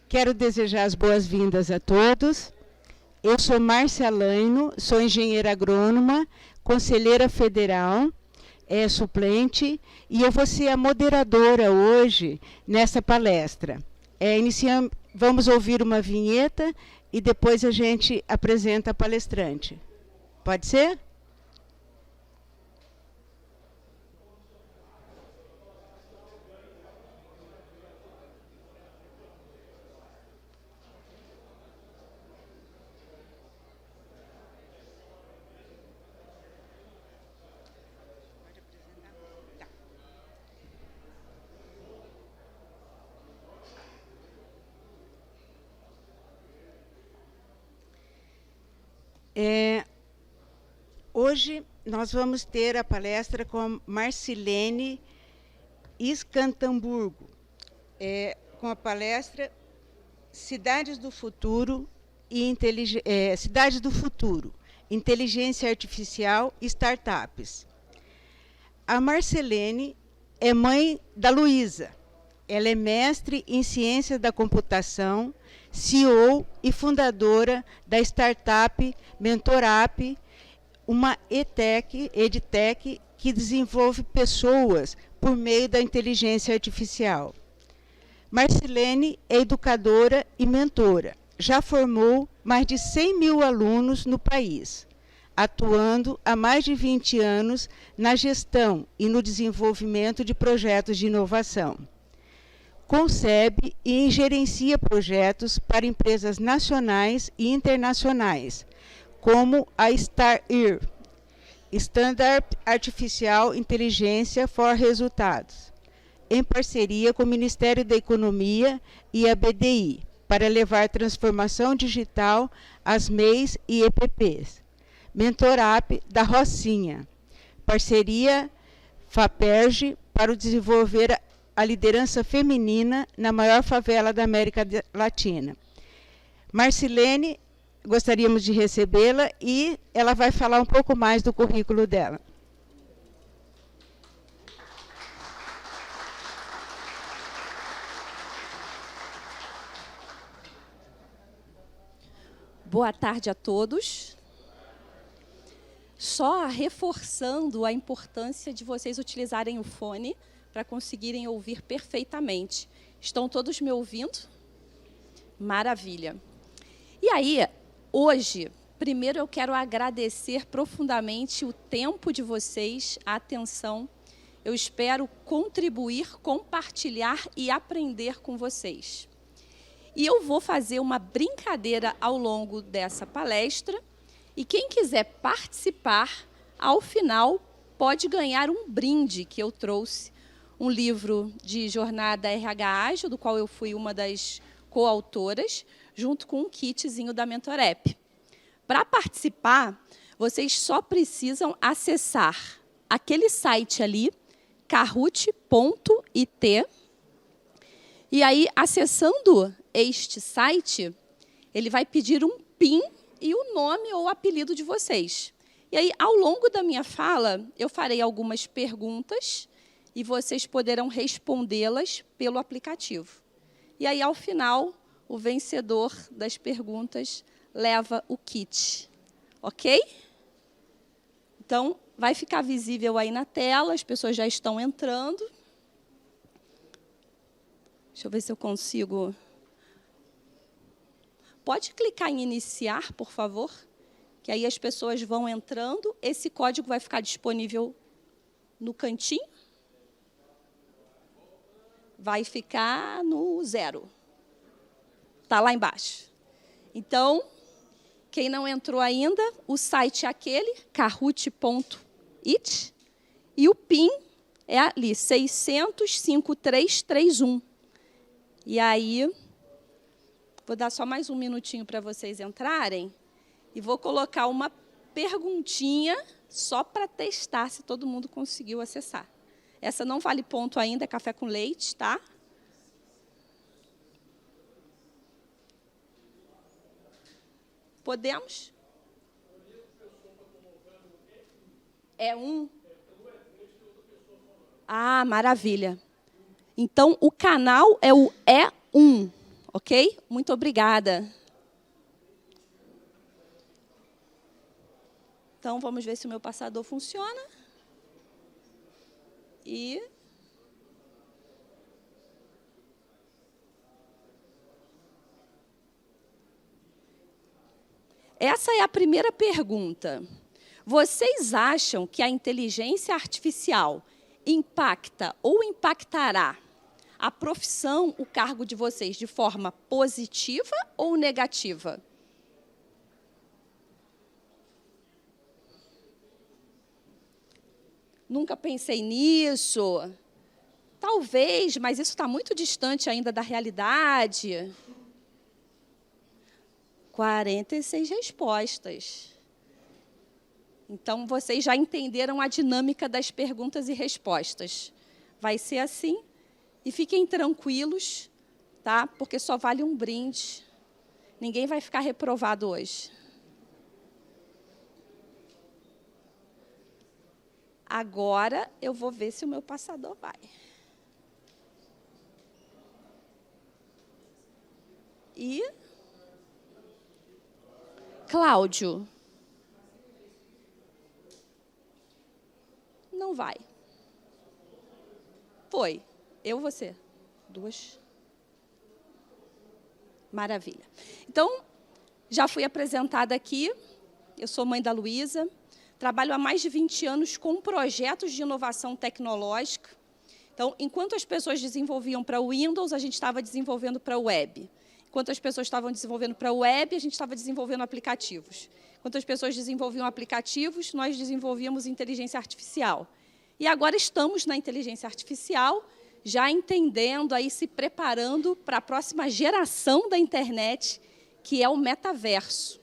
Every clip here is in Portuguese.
Quero desejar as boas-vindas a todos. Eu sou Márcia Laino, sou engenheira agrônoma, conselheira federal, suplente, e eu vou ser a moderadora hoje nessa palestra. Vamos ouvir uma vinheta e depois a gente apresenta a palestrante. Pode ser? Hoje nós vamos ter a palestra com Marcilene Escantamburgo, com a palestra Cidades do Futuro e Cidades do Futuro, Inteligência Artificial e Startups. A Marcilene é mãe da Luísa. Ela é mestre em Ciências da Computação, CEO e fundadora da startup Mentorap, uma edtech que desenvolve pessoas por meio da inteligência artificial. Marcilene é educadora e mentora. Já formou mais de 100 mil alunos no país, atuando há mais de 20 anos na gestão e no desenvolvimento de projetos de inovação. Concebe e gerencia projetos para empresas nacionais e internacionais, como a StarIR, Standard Artificial Intelligência for Resultados, em parceria com o Ministério da Economia e a BDI, para levar transformação digital às MEIs e EPPs. Mentorap da Rocinha, parceria FAPERJ para desenvolver a liderança feminina na maior favela da América Latina. Marcilene, gostaríamos de recebê-la e ela vai falar um pouco mais do currículo dela. Boa tarde a todos. Só reforçando a importância de vocês utilizarem o fone para conseguirem ouvir perfeitamente. Estão todos me ouvindo? Maravilha. E aí, hoje, primeiro eu quero agradecer profundamente o tempo de vocês, a atenção. Eu espero contribuir, compartilhar e aprender com vocês. E eu vou fazer uma brincadeira ao longo dessa palestra, e quem quiser participar, ao final, pode ganhar um brinde que eu trouxe, um livro de jornada RH Ágil, do qual eu fui uma das coautoras, junto com um kitzinho da Mentorap. Para participar, vocês só precisam acessar aquele site ali, kahoot.it, e aí, acessando este site, ele vai pedir um PIN e o nome ou apelido de vocês. E aí, ao longo da minha fala, eu farei algumas perguntas e vocês poderão respondê-las pelo aplicativo. E aí, ao final, o vencedor das perguntas leva o kit. Ok? Então, vai ficar visível aí na tela, as pessoas já estão entrando. Deixa eu ver se eu consigo. Pode clicar em iniciar, por favor, que aí as pessoas vão entrando. Esse código vai ficar disponível no cantinho. Vai ficar no 0. Está lá embaixo. Então, quem não entrou ainda, o site é aquele, kahoot.it, e o PIN é ali, 600-5331. E aí, vou dar só mais um minutinho para vocês entrarem, e vou colocar uma perguntinha só para testar se todo mundo conseguiu acessar. Essa não vale ponto ainda, é café com leite, tá? Podemos? É um? Ah, maravilha. Então, o canal é o 1, ok? Muito obrigada. Então, vamos ver se o meu passador funciona. E... essa é a primeira pergunta. Vocês acham que a inteligência artificial impacta ou impactará a profissão, o cargo de vocês, de forma positiva ou negativa? Nunca pensei nisso. Talvez, mas isso está muito distante ainda da realidade. 46 respostas. Então, vocês já entenderam a dinâmica das perguntas e respostas. Vai ser assim. E fiquem tranquilos, tá? Porque só vale um brinde. Ninguém vai ficar reprovado hoje. Agora, eu vou ver se o meu passador vai. E... Cláudio. Não vai. Foi. Eu ou você? 2. Maravilha. Então, já fui apresentada aqui. Eu sou mãe da Luísa. Trabalho há mais de 20 anos com projetos de inovação tecnológica. Então, enquanto as pessoas desenvolviam para o Windows, a gente estava desenvolvendo para o web. Enquanto as pessoas estavam desenvolvendo para o web, a gente estava desenvolvendo aplicativos. Enquanto as pessoas desenvolviam aplicativos, nós desenvolvíamos inteligência artificial. E agora estamos na inteligência artificial, já entendendo, aí, se preparando para a próxima geração da internet, que é o metaverso.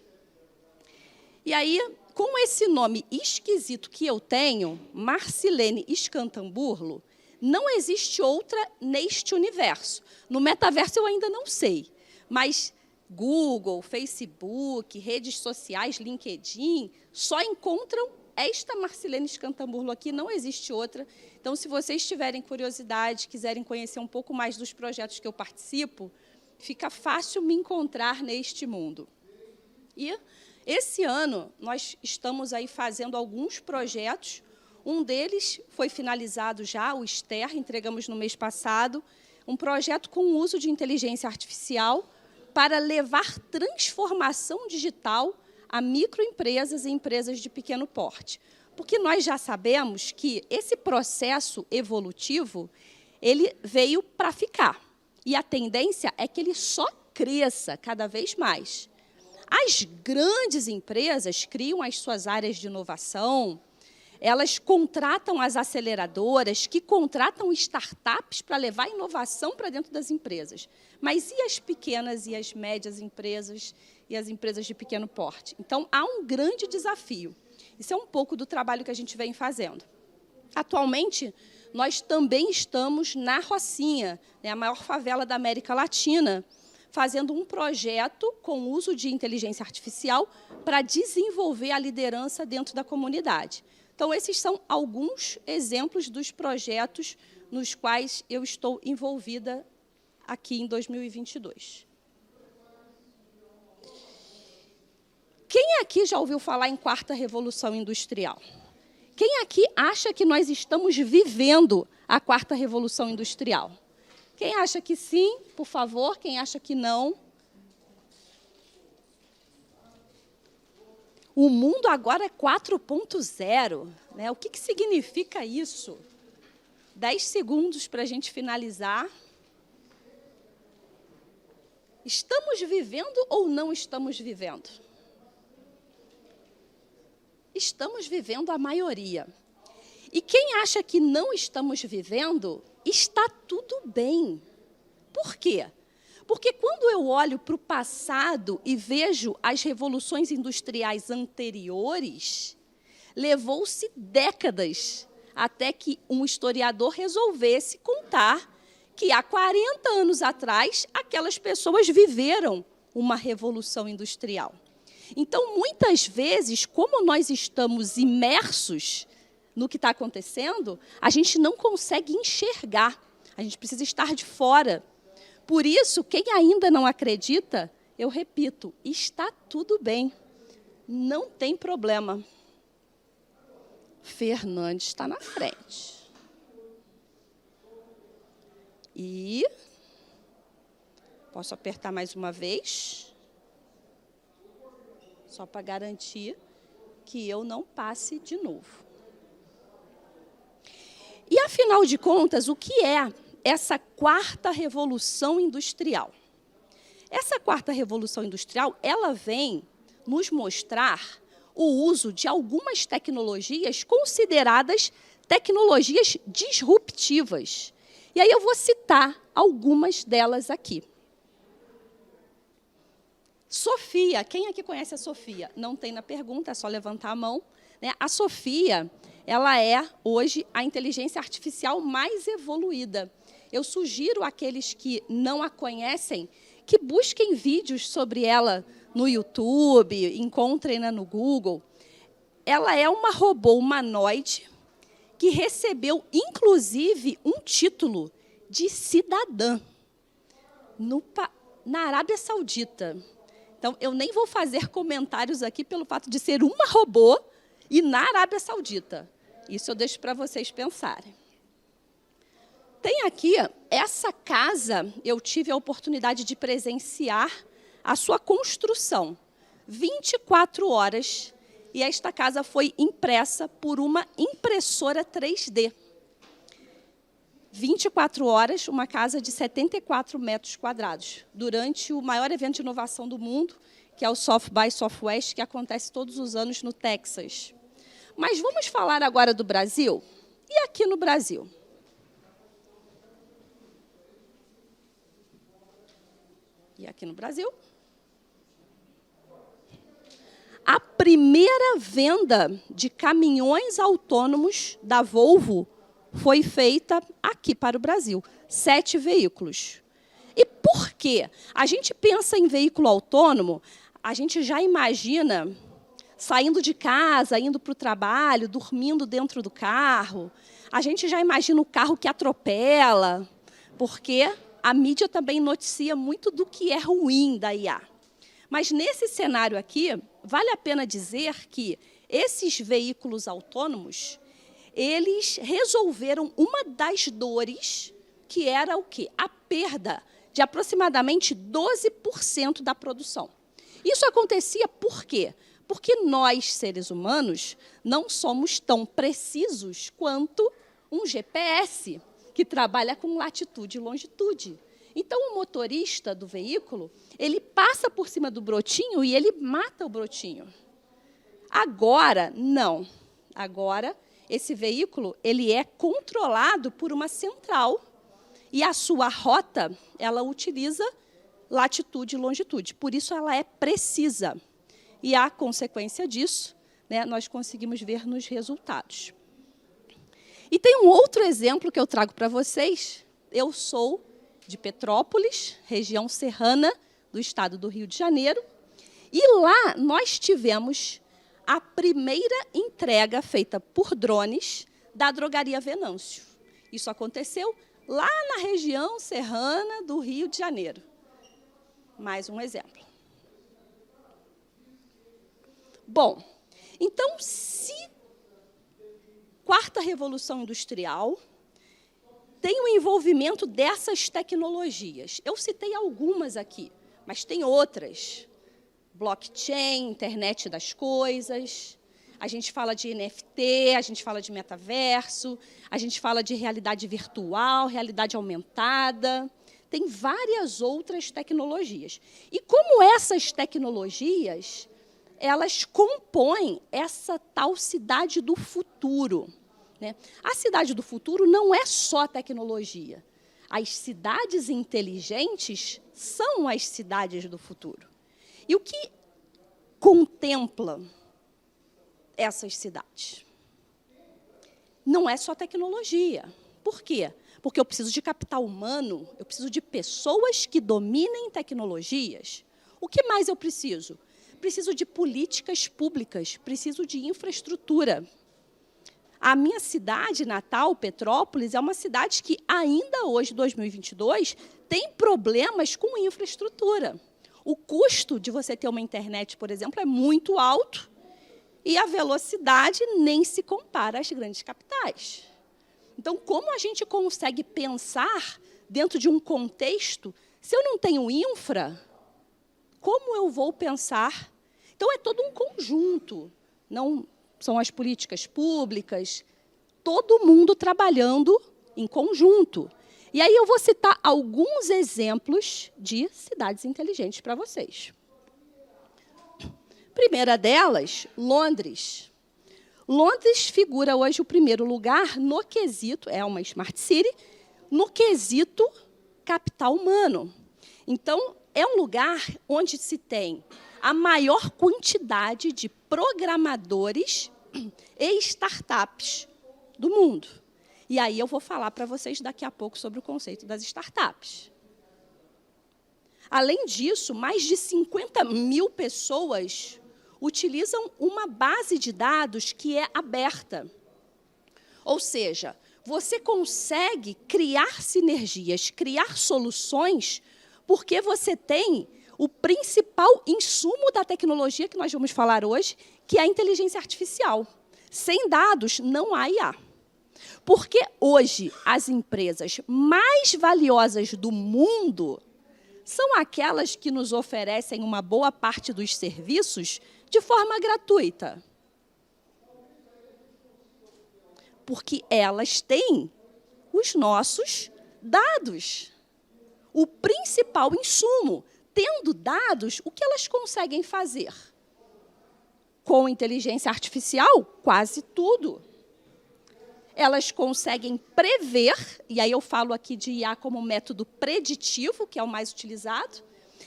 E aí, com esse nome esquisito que eu tenho, Marcilene Scantamburlo, não existe outra neste universo. No metaverso eu ainda não sei, mas Google, Facebook, redes sociais, LinkedIn, só encontram esta Marcilene Scantamburlo aqui, não existe outra. Então, se vocês tiverem curiosidade, quiserem conhecer um pouco mais dos projetos que eu participo, fica fácil me encontrar neste mundo. E esse ano, nós estamos aí fazendo alguns projetos. Um deles foi finalizado já, o STER, entregamos no mês passado, um projeto com o uso de inteligência artificial para levar transformação digital a microempresas e empresas de pequeno porte. Porque nós já sabemos que esse processo evolutivo, ele veio para ficar. E a tendência é que ele só cresça cada vez mais. As grandes empresas criam as suas áreas de inovação, elas contratam as aceleradoras, que contratam startups para levar inovação para dentro das empresas. Mas e as pequenas e as médias empresas e as empresas de pequeno porte? Então, há um grande desafio. Isso é um pouco do trabalho que a gente vem fazendo. Atualmente, nós também estamos na Rocinha, né, a maior favela da América Latina, fazendo um projeto com uso de inteligência artificial para desenvolver a liderança dentro da comunidade. Então, esses são alguns exemplos dos projetos nos quais eu estou envolvida aqui em 2022. Quem aqui já ouviu falar em quarta revolução industrial? Quem aqui acha que nós estamos vivendo a quarta revolução industrial? Quem acha que sim, por favor. Quem acha que não? O mundo agora é 4.0. Né? O que significa isso? 10 segundos para a gente finalizar. Estamos vivendo ou não estamos vivendo? Estamos vivendo a maioria. E quem acha que não estamos vivendo, está tudo bem. Por quê? Porque quando eu olho para o passado e vejo as revoluções industriais anteriores, levou-se décadas até que um historiador resolvesse contar que há 40 anos atrás, aquelas pessoas viveram uma revolução industrial. Então, muitas vezes, como nós estamos imersos no que está acontecendo, a gente não consegue enxergar, a gente precisa estar de fora. Por isso, quem ainda não acredita, eu repito, está tudo bem. Não tem problema. Fernandes está na frente. E posso apertar mais uma vez, só para garantir que eu não passe de novo. E, afinal de contas, o que é essa quarta revolução industrial? Essa quarta revolução industrial, ela vem nos mostrar o uso de algumas tecnologias consideradas tecnologias disruptivas. E aí eu vou citar algumas delas aqui. Sofia, quem aqui conhece a Sofia? Não tem na pergunta, é só levantar a mão. Né? A Sofia, ela é, hoje, a inteligência artificial mais evoluída. Eu sugiro àqueles que não a conhecem que busquem vídeos sobre ela no YouTube, encontrem-na no Google. Ela é uma robô humanoide que recebeu, inclusive, um título de cidadã na Arábia Saudita. Então, eu nem vou fazer comentários aqui pelo fato de ser uma robô e na Arábia Saudita. Isso eu deixo para vocês pensarem. Tem aqui, essa casa, eu tive a oportunidade de presenciar a sua construção. 24 horas, e esta casa foi impressa por uma impressora 3D. 24 horas, uma casa de 74 metros quadrados, durante o maior evento de inovação do mundo, que é o South by Southwest, que acontece todos os anos no Texas. Mas vamos falar agora do Brasil? E aqui no Brasil? E aqui no Brasil? A primeira venda de caminhões autônomos da Volvo foi feita aqui para o Brasil. 7 veículos. E por quê? A gente pensa em veículo autônomo, a gente já imagina saindo de casa, indo para o trabalho, dormindo dentro do carro. A gente já imagina o carro que atropela, porque a mídia também noticia muito do que é ruim da IA. Mas, nesse cenário aqui, vale a pena dizer que esses veículos autônomos, eles resolveram uma das dores, que era o quê? A perda de aproximadamente 12% da produção. Isso acontecia por quê? Porque nós, seres humanos, não somos tão precisos quanto um GPS, que trabalha com latitude e longitude. Então, o motorista do veículo, ele passa por cima do brotinho e ele mata o brotinho. Agora, não. Agora, esse veículo ele é controlado por uma central e a sua rota ela utiliza latitude e longitude. Por isso, ela é precisa. E, a consequência disso, né, nós conseguimos ver nos resultados. E tem um outro exemplo que eu trago para vocês. Eu sou de Petrópolis, região serrana do estado do Rio de Janeiro. E lá nós tivemos a primeira entrega feita por drones da drogaria Venâncio. Isso aconteceu lá na região serrana do Rio de Janeiro. Mais um exemplo. Bom, então, se quarta revolução industrial tem o envolvimento dessas tecnologias. Eu citei algumas aqui, mas tem outras. Blockchain, internet das coisas, a gente fala de NFT, a gente fala de metaverso, a gente fala de realidade virtual, realidade aumentada. Tem várias outras tecnologias. E como essas tecnologias, elas compõem essa tal cidade do futuro. Né? A cidade do futuro não é só tecnologia. As cidades inteligentes são as cidades do futuro. E o que contempla essas cidades? Não é só tecnologia. Por quê? Porque eu preciso de capital humano, eu preciso de pessoas que dominem tecnologias. O que mais eu preciso? Preciso de políticas públicas, preciso de infraestrutura. A minha cidade natal, Petrópolis, é uma cidade que ainda hoje, 2022, tem problemas com infraestrutura. O custo de você ter uma internet, por exemplo, é muito alto e a velocidade nem se compara às grandes capitais. Então, como a gente consegue pensar dentro de um contexto, se eu não tenho infra, como eu vou pensar? Então, é todo um conjunto, não são as políticas públicas, todo mundo trabalhando em conjunto. E aí eu vou citar alguns exemplos de cidades inteligentes para vocês. Primeira delas, Londres. Londres figura hoje o primeiro lugar no quesito, é uma Smart City, no quesito capital humano. Então, é um lugar onde se tem a maior quantidade de programadores e startups do mundo. E aí eu vou falar para vocês daqui a pouco sobre o conceito das startups. Além disso, mais de 50 mil pessoas utilizam uma base de dados que é aberta. Ou seja, você consegue criar sinergias, criar soluções, porque você tem o principal insumo da tecnologia que nós vamos falar hoje, que é a inteligência artificial. Sem dados, não há IA. Porque hoje as empresas mais valiosas do mundo são aquelas que nos oferecem uma boa parte dos serviços de forma gratuita. Porque elas têm os nossos dados. O principal insumo. Tendo dados, o que elas conseguem fazer? Com inteligência artificial, quase tudo. Elas conseguem prever, e aí eu falo aqui de IA como método preditivo, que é o mais utilizado,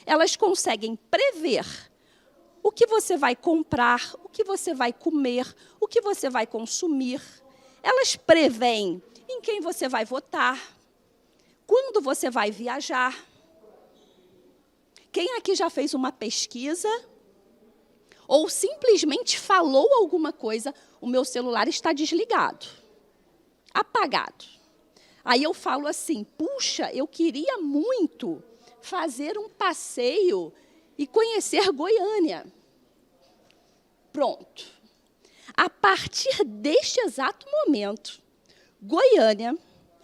elas conseguem prever o que você vai comprar, o que você vai comer, o que você vai consumir. Elas preveem em quem você vai votar, quando você vai viajar. Quem aqui já fez uma pesquisa ou simplesmente falou alguma coisa, o meu celular está desligado, apagado. Aí eu falo assim, puxa, eu queria muito fazer um passeio e conhecer Goiânia. Pronto. A partir deste exato momento, Goiânia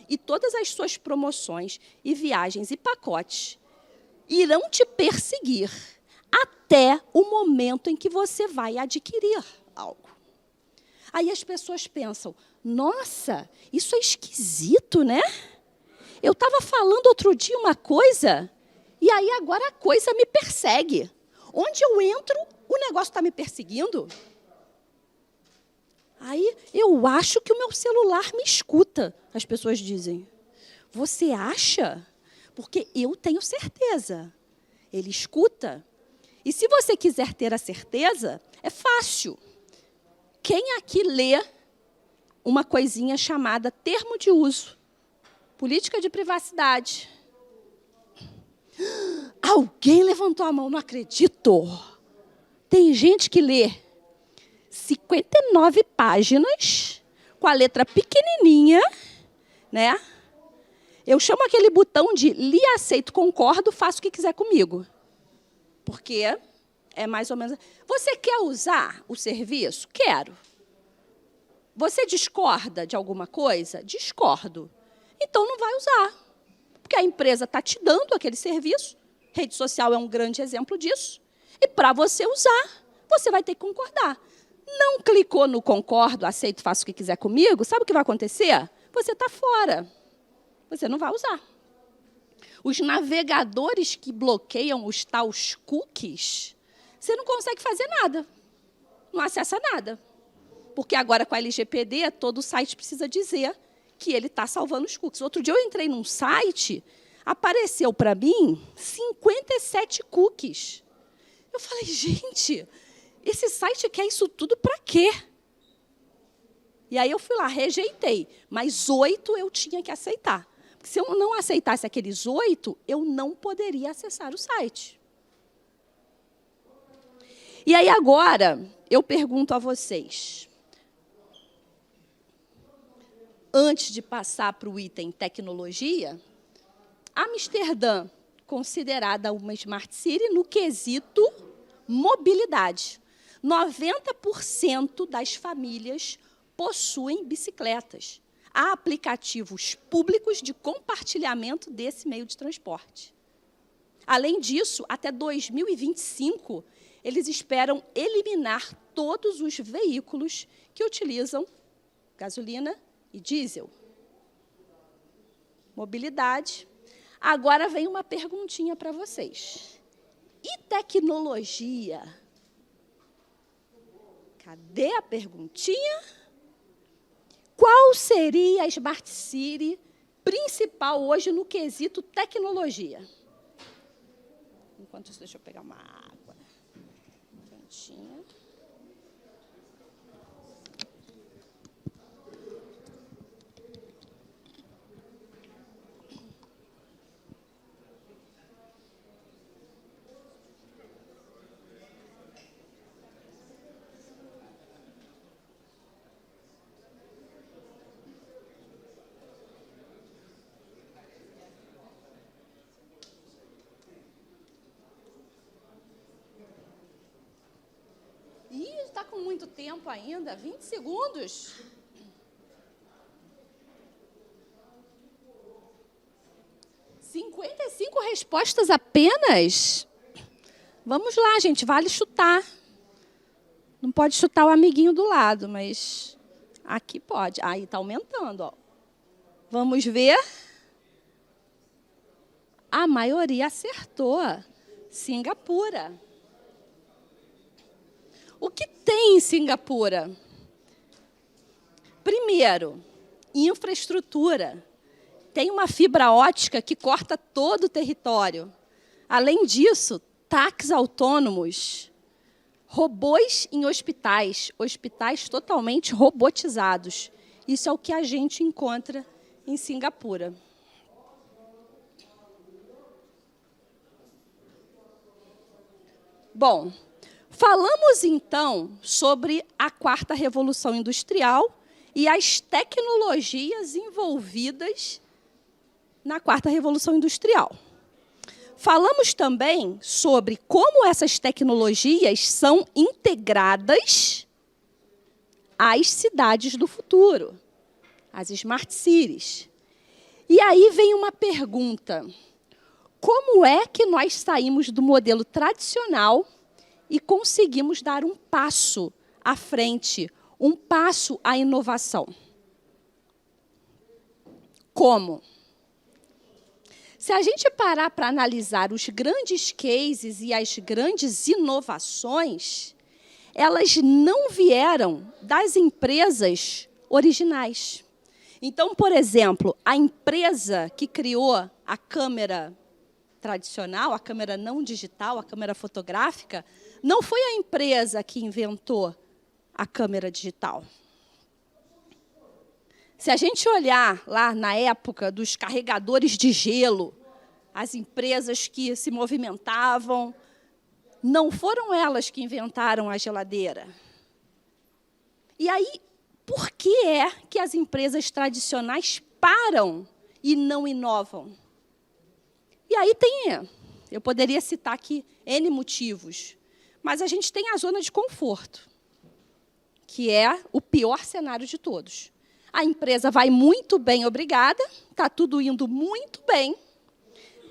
e todas as suas promoções e viagens e pacotes irão te perseguir até o momento em que você vai adquirir algo. Aí as pessoas pensam, nossa, isso é esquisito, né? Eu estava falando outro dia uma coisa, e aí agora a coisa me persegue. Onde eu entro, o negócio está me perseguindo. Aí eu acho que o meu celular me escuta, as pessoas dizem. Você acha? Porque eu tenho certeza. Ele escuta. E se você quiser ter a certeza, é fácil. Quem aqui lê uma coisinha chamada termo de uso? Política de privacidade. Alguém levantou a mão, não acredito. Tem gente que lê 59 páginas, com a letra pequenininha, né? Eu chamo aquele botão de li, aceito, concordo, faço o que quiser comigo. Porque é mais ou menos... Você quer usar o serviço? Quero. Você discorda de alguma coisa? Discordo. Então, não vai usar. Porque a empresa está te dando aquele serviço. Rede social é um grande exemplo disso. E, para você usar, você vai ter que concordar. Não clicou no concordo, aceito, faço o que quiser comigo, sabe o que vai acontecer? Você está fora. Você não vai usar. Os navegadores que bloqueiam os tais cookies, você não consegue fazer nada. Não acessa nada. Porque agora, com a LGPD, todo site precisa dizer que ele está salvando os cookies. Outro dia eu entrei num site, apareceu para mim 57 cookies. Eu falei, gente, esse site quer isso tudo para quê? E aí eu fui lá, rejeitei, mas 8 eu tinha que aceitar. Porque se eu não aceitasse aqueles 8, eu não poderia acessar o site. E aí agora, eu pergunto a vocês, antes de passar para o item tecnologia, Amsterdã, considerada uma Smart City no quesito mobilidade. 90% das famílias possuem bicicletas. Há aplicativos públicos de compartilhamento desse meio de transporte. Além disso, até 2025, eles esperam eliminar todos os veículos que utilizam gasolina e diesel. Mobilidade. Agora vem uma perguntinha para vocês. E tecnologia? Cadê a perguntinha? Qual seria a Smart City principal hoje no quesito tecnologia? Enquanto isso, deixa eu pegar uma água quentinha. Está com muito tempo ainda, 20 segundos. (55 respostas apenas? Vamos lá, gente, vale chutar. Não pode chutar o amiguinho do lado, mas aqui pode. Aí está aumentando, ó. Vamos ver. A maioria acertou. Singapura. O que tem em Singapura? Primeiro, infraestrutura. Tem uma fibra ótica que corta todo o território. Além disso, táxis autônomos, robôs em hospitais, hospitais totalmente robotizados. Isso é o que a gente encontra em Singapura. Bom, falamos, então, sobre a quarta revolução industrial e as tecnologias envolvidas na quarta revolução industrial. Falamos também sobre como essas tecnologias são integradas às cidades do futuro, as Smart Cities. E aí vem uma pergunta: como é que nós saímos do modelo tradicional e conseguimos dar um passo à frente, um passo à inovação? Como? Se a gente parar para analisar os grandes cases e as grandes inovações, elas não vieram das empresas originais. Então, por exemplo, a empresa que criou a câmera tradicional, a câmera não digital, a câmera fotográfica, não foi a empresa que inventou a câmera digital. Se a gente olhar lá na época dos carregadores de gelo, as empresas que se movimentavam, não foram elas que inventaram a geladeira. E aí, por que é que as empresas tradicionais param e não inovam? E aí eu poderia citar aqui N motivos, mas a gente tem a zona de conforto, que é o pior cenário de todos. A empresa vai muito bem, obrigada, está tudo indo muito bem.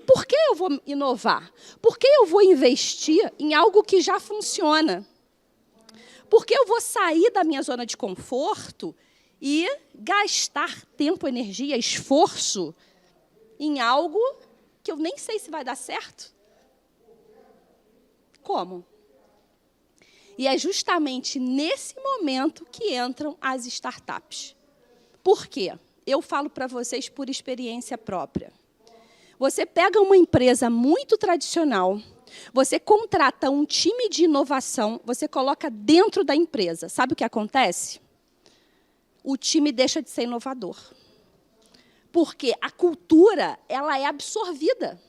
Por que eu vou inovar? Por que eu vou investir em algo que já funciona? Por que eu vou sair da minha zona de conforto e gastar tempo, energia, esforço em algo que eu nem sei se vai dar certo? Como? E é justamente nesse momento que entram as startups. Por quê? Eu falo para vocês por experiência própria. Você pega uma empresa muito tradicional, você contrata um time de inovação, você coloca dentro da empresa. Sabe o que acontece? O time deixa de ser inovador. Porque a cultura ela é absorvida.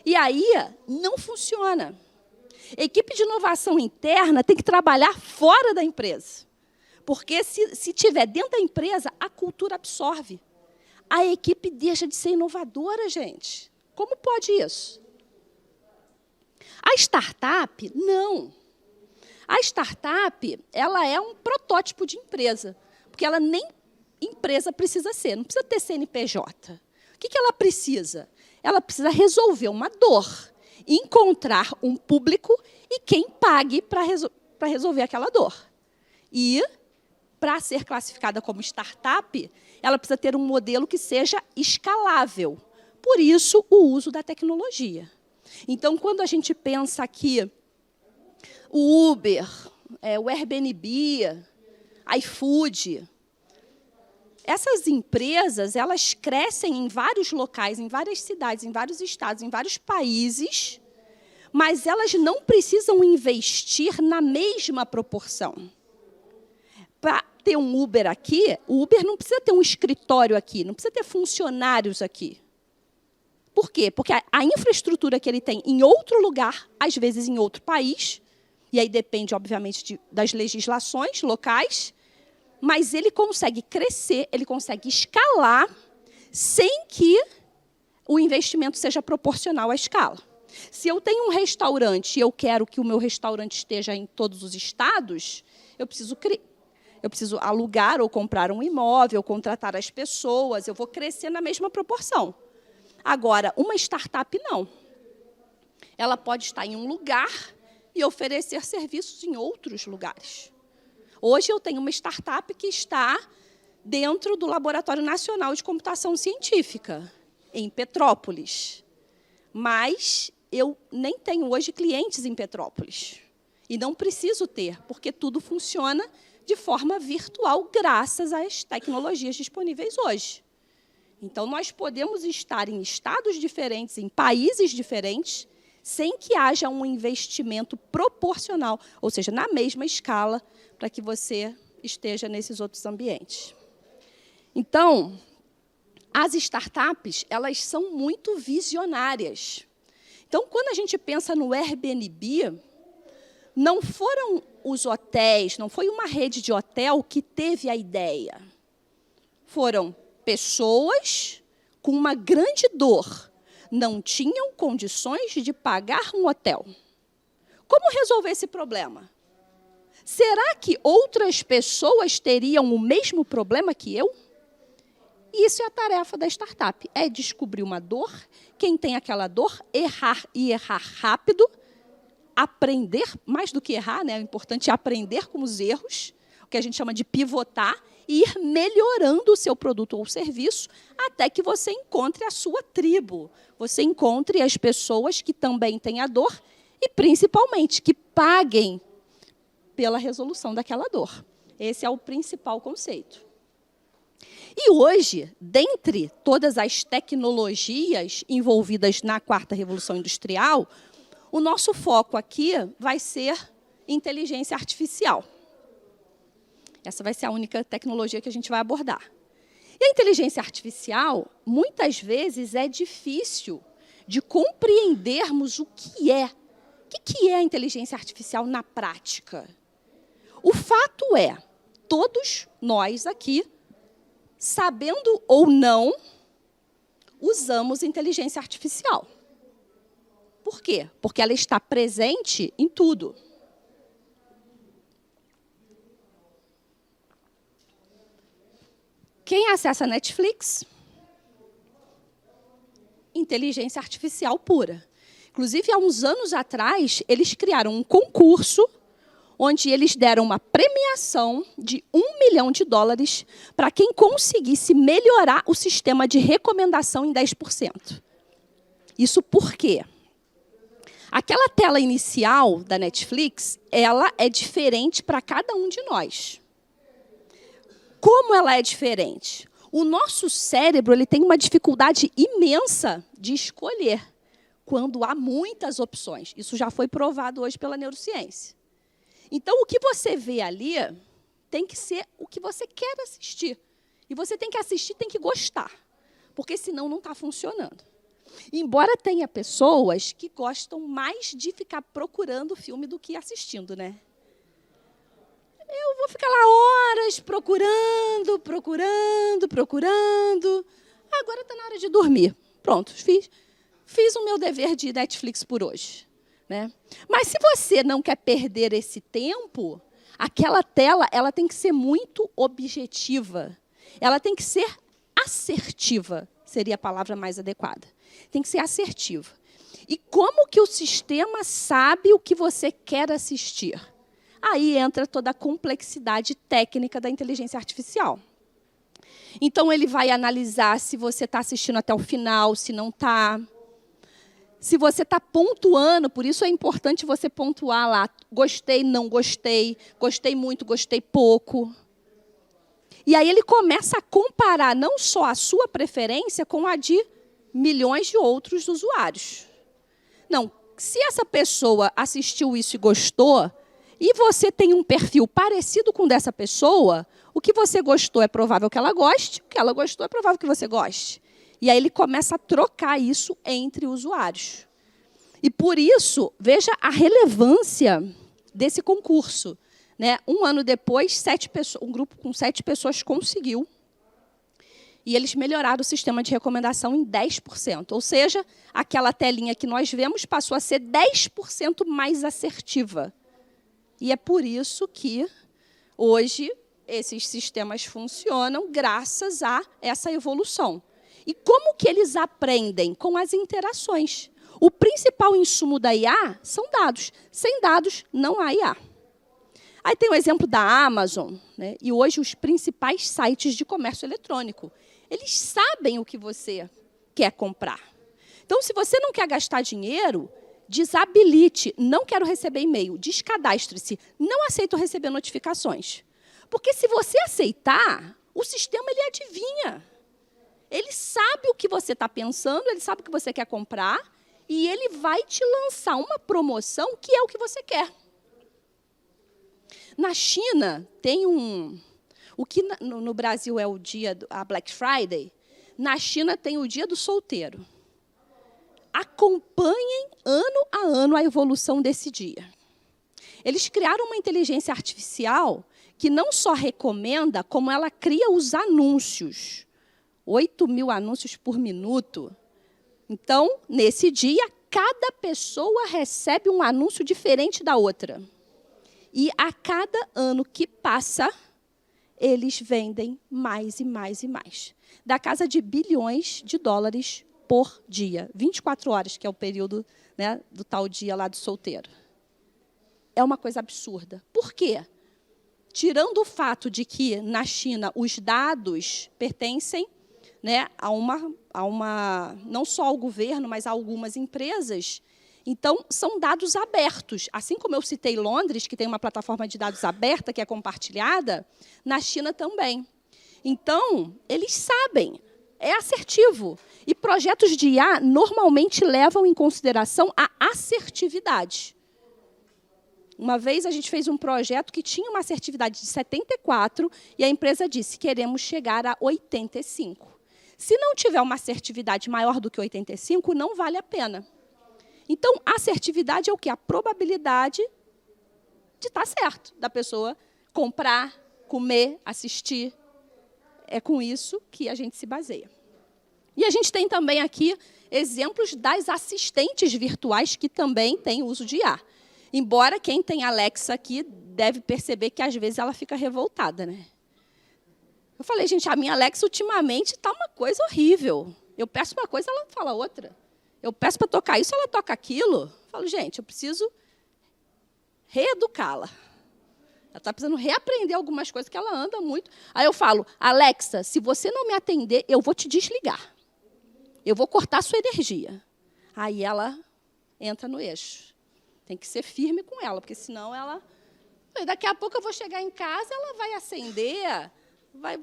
E aí não funciona. A equipe de inovação interna tem que trabalhar fora da empresa. Porque se tiver dentro da empresa, a cultura absorve. A equipe deixa de ser inovadora, gente. Como pode isso? A startup, não. A startup, ela é um protótipo de empresa, porque ela nem empresa precisa ser, não precisa ter CNPJ. O que ela precisa? Ela precisa resolver uma dor, encontrar um público e quem pague para resolver aquela dor. E, para ser classificada como startup, ela precisa ter um modelo que seja escalável. Por isso, o uso da tecnologia. Então, quando a gente pensa aqui, o Uber, o Airbnb, iFood, essas empresas, elas crescem em vários locais, em várias cidades, em vários estados, em vários países, mas elas não precisam investir na mesma proporção. Para ter um Uber aqui, o Uber não precisa ter um escritório aqui, não precisa ter funcionários aqui. Por quê? Porque a infraestrutura que ele tem em outro lugar, às vezes em outro país, e aí depende, obviamente, das legislações locais, mas ele consegue crescer, ele consegue escalar, sem que o investimento seja proporcional à escala. Se eu tenho um restaurante e eu quero que o meu restaurante esteja em todos os estados, eu preciso alugar ou comprar um imóvel, contratar as pessoas, eu vou crescer na mesma proporção. Agora, uma startup não. Ela pode estar em um lugar e oferecer serviços em outros lugares. Hoje eu tenho uma startup que está dentro do Laboratório Nacional de Computação Científica, em Petrópolis. Mas eu nem tenho hoje clientes em Petrópolis. E não preciso ter, porque tudo funciona de forma virtual, graças às tecnologias disponíveis hoje. Então, nós podemos estar em estados diferentes, em países diferentes, sem que haja um investimento proporcional, ou seja, na mesma escala, para que você esteja nesses outros ambientes. Então, as startups, elas são muito visionárias. Então, quando a gente pensa no Airbnb, não foram os hotéis, não foi uma rede de hotel que teve a ideia. Foram pessoas com uma grande dor, não tinham condições de pagar um hotel. Como resolver esse problema? Será que outras pessoas teriam o mesmo problema que eu? Isso é a tarefa da startup, é descobrir uma dor, quem tem aquela dor, errar e errar rápido, aprender, mais do que errar, né? O importante é aprender com os erros, o que a gente chama de pivotar, e ir melhorando o seu produto ou serviço até que você encontre a sua tribo, você encontre as pessoas que também têm a dor e, principalmente, que paguem pela resolução daquela dor. Esse é o principal conceito. E hoje, dentre todas as tecnologias envolvidas na quarta revolução industrial, o nosso foco aqui vai ser inteligência artificial. Essa vai ser a única tecnologia que a gente vai abordar. E a inteligência artificial, muitas vezes, é difícil de compreendermos o que é. O que é a inteligência artificial na prática? O fato é, todos nós aqui, sabendo ou não, usamos inteligência artificial. Por quê? Porque ela está presente em tudo. Quem acessa a Netflix? Inteligência artificial pura. Inclusive, há uns anos atrás, eles criaram um concurso onde eles deram uma premiação de $1 milhão para quem conseguisse melhorar o sistema de recomendação em 10%. Isso por quê? Aquela tela inicial da Netflix, ela é diferente para cada um de nós. Como ela é diferente? O nosso cérebro ele tem uma dificuldade imensa de escolher quando há muitas opções. Isso já foi provado hoje pela neurociência. Então, o que você vê ali tem que ser o que você quer assistir. E você tem que assistir, tem que gostar, porque senão não está funcionando. Embora tenha pessoas que gostam mais de ficar procurando o filme do que assistindo, né? eu vou ficar lá horas procurando. Agora está na hora de dormir. Pronto, fiz o meu dever de Netflix por hoje. Né? Mas se você não quer perder esse tempo, aquela tela ela tem que ser muito objetiva. Ela tem que ser assertiva, seria a palavra mais adequada. Tem que ser assertiva. E como que o sistema sabe o que você quer assistir? Aí entra toda a complexidade técnica da inteligência artificial. Então, ele vai analisar se você está assistindo até o final, se não está. Se você está pontuando, por isso é importante você pontuar lá. Gostei, não gostei, gostei muito, gostei pouco. E aí ele começa a comparar não só a sua preferência com a de milhões de outros usuários. Não, se essa pessoa assistiu isso e gostou, e você tem um perfil parecido com o dessa pessoa, o que você gostou é provável que ela goste, o que ela gostou é provável que você goste. E aí ele começa a trocar isso entre usuários. E por isso, veja a relevância desse concurso. Né? Um ano depois, um grupo com 7 pessoas conseguiu. E eles melhoraram o sistema de recomendação em 10%. Ou seja, aquela telinha que nós vemos passou a ser 10% mais assertiva. E é por isso que, hoje, esses sistemas funcionam graças a essa evolução. E como que eles aprendem? Com as interações. O principal insumo da IA são dados. Sem dados, não há IA. Aí tem o exemplo da Amazon, né? E hoje os principais sites de comércio eletrônico. Eles sabem o que você quer comprar. Então, se você não quer gastar dinheiro, desabilite, não quero receber e-mail, descadastre-se, não aceito receber notificações. Porque se você aceitar, o sistema ele adivinha. Ele sabe o que você está pensando, ele sabe o que você quer comprar, e ele vai te lançar uma promoção que é o que você quer. Na China, tem o que no Brasil é o dia, a Black Friday, na China tem o dia do solteiro. Acompanhem ano a ano a evolução desse dia. Eles criaram uma inteligência artificial que não só recomenda, como ela cria os anúncios. 8.000 anúncios por minuto. Então, nesse dia, cada pessoa recebe um anúncio diferente da outra. E a cada ano que passa, eles vendem mais e mais e mais. Da casa de bilhões de dólares por dia. 24 horas, que é o período, né, do tal dia lá do solteiro. É uma coisa absurda. Por quê? Tirando o fato de que, na China, os dados pertencem, né, a uma, não só ao governo, mas a algumas empresas. Então, são dados abertos. Assim como eu citei Londres, que tem uma plataforma de dados aberta, que é compartilhada, na China também. Então, eles sabem, é assertivo. E projetos de IA normalmente levam em consideração a assertividade. Uma vez a gente fez um projeto que tinha uma assertividade de 74 e a empresa disse, queremos chegar a 85. Se não tiver uma assertividade maior do que 85, não vale a pena. Então, assertividade é o quê? A probabilidade de estar certo, da pessoa comprar, comer, assistir. É com isso que a gente se baseia. E a gente tem também aqui exemplos das assistentes virtuais que também têm uso de IA. Embora quem tem Alexa aqui deve perceber que, às vezes, ela fica revoltada, né? Eu falei, gente, a minha Alexa, ultimamente, está uma coisa horrível. Eu peço uma coisa, ela fala outra. Eu peço para tocar isso, ela toca aquilo. Eu falo, gente, eu preciso reeducá-la. Ela está precisando reaprender algumas coisas que ela anda muito. Aí eu falo, Alexa, se você não me atender, eu vou te desligar. Eu vou cortar a sua energia. Aí ela entra no eixo. Tem que ser firme com ela, porque senão ela... Daqui a pouco eu vou chegar em casa, ela vai acender, vai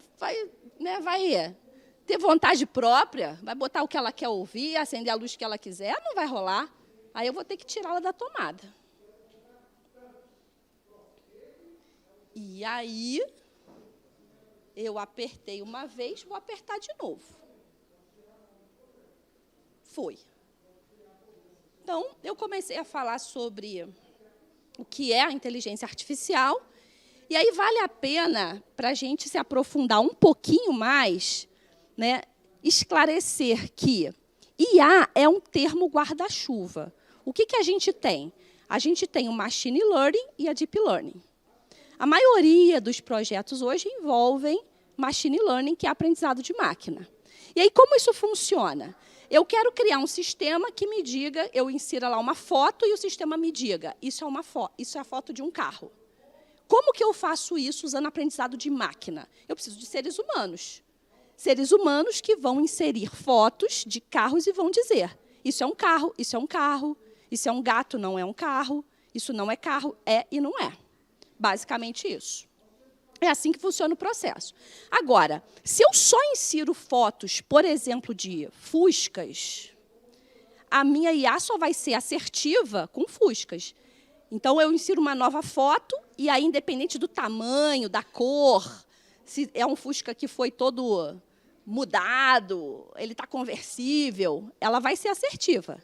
ter vontade própria, vai botar o que ela quer ouvir, acender a luz que ela quiser, não vai rolar. Aí eu vou ter que tirá-la da tomada. E aí, eu apertei uma vez, vou apertar de novo. Foi. Então, eu comecei a falar sobre o que é a inteligência artificial E aí vale a pena, para a gente se aprofundar um pouquinho mais, né, esclarecer que IA é um termo guarda-chuva. O que a gente tem? A gente tem o Machine Learning e a Deep Learning. A maioria dos projetos hoje envolvem Machine Learning, que é aprendizado de máquina. E aí, como isso funciona? Eu quero criar um sistema que me diga, eu insira lá uma foto e o sistema me diga, isso é a foto de um carro. Como que eu faço isso usando aprendizado de máquina? Eu preciso de seres humanos. Seres humanos que vão inserir fotos de carros e vão dizer, isso é um carro, isso é um carro, isso é um gato, não é um carro, isso não é carro, é e não é. Basicamente isso. É assim que funciona o processo. Agora, se eu só insiro fotos, por exemplo, de fuscas, a minha IA só vai ser assertiva com fuscas. Então, eu insiro uma nova foto, e aí, independente do tamanho, da cor, se é um fusca que foi todo mudado, ele está conversível, ela vai ser assertiva.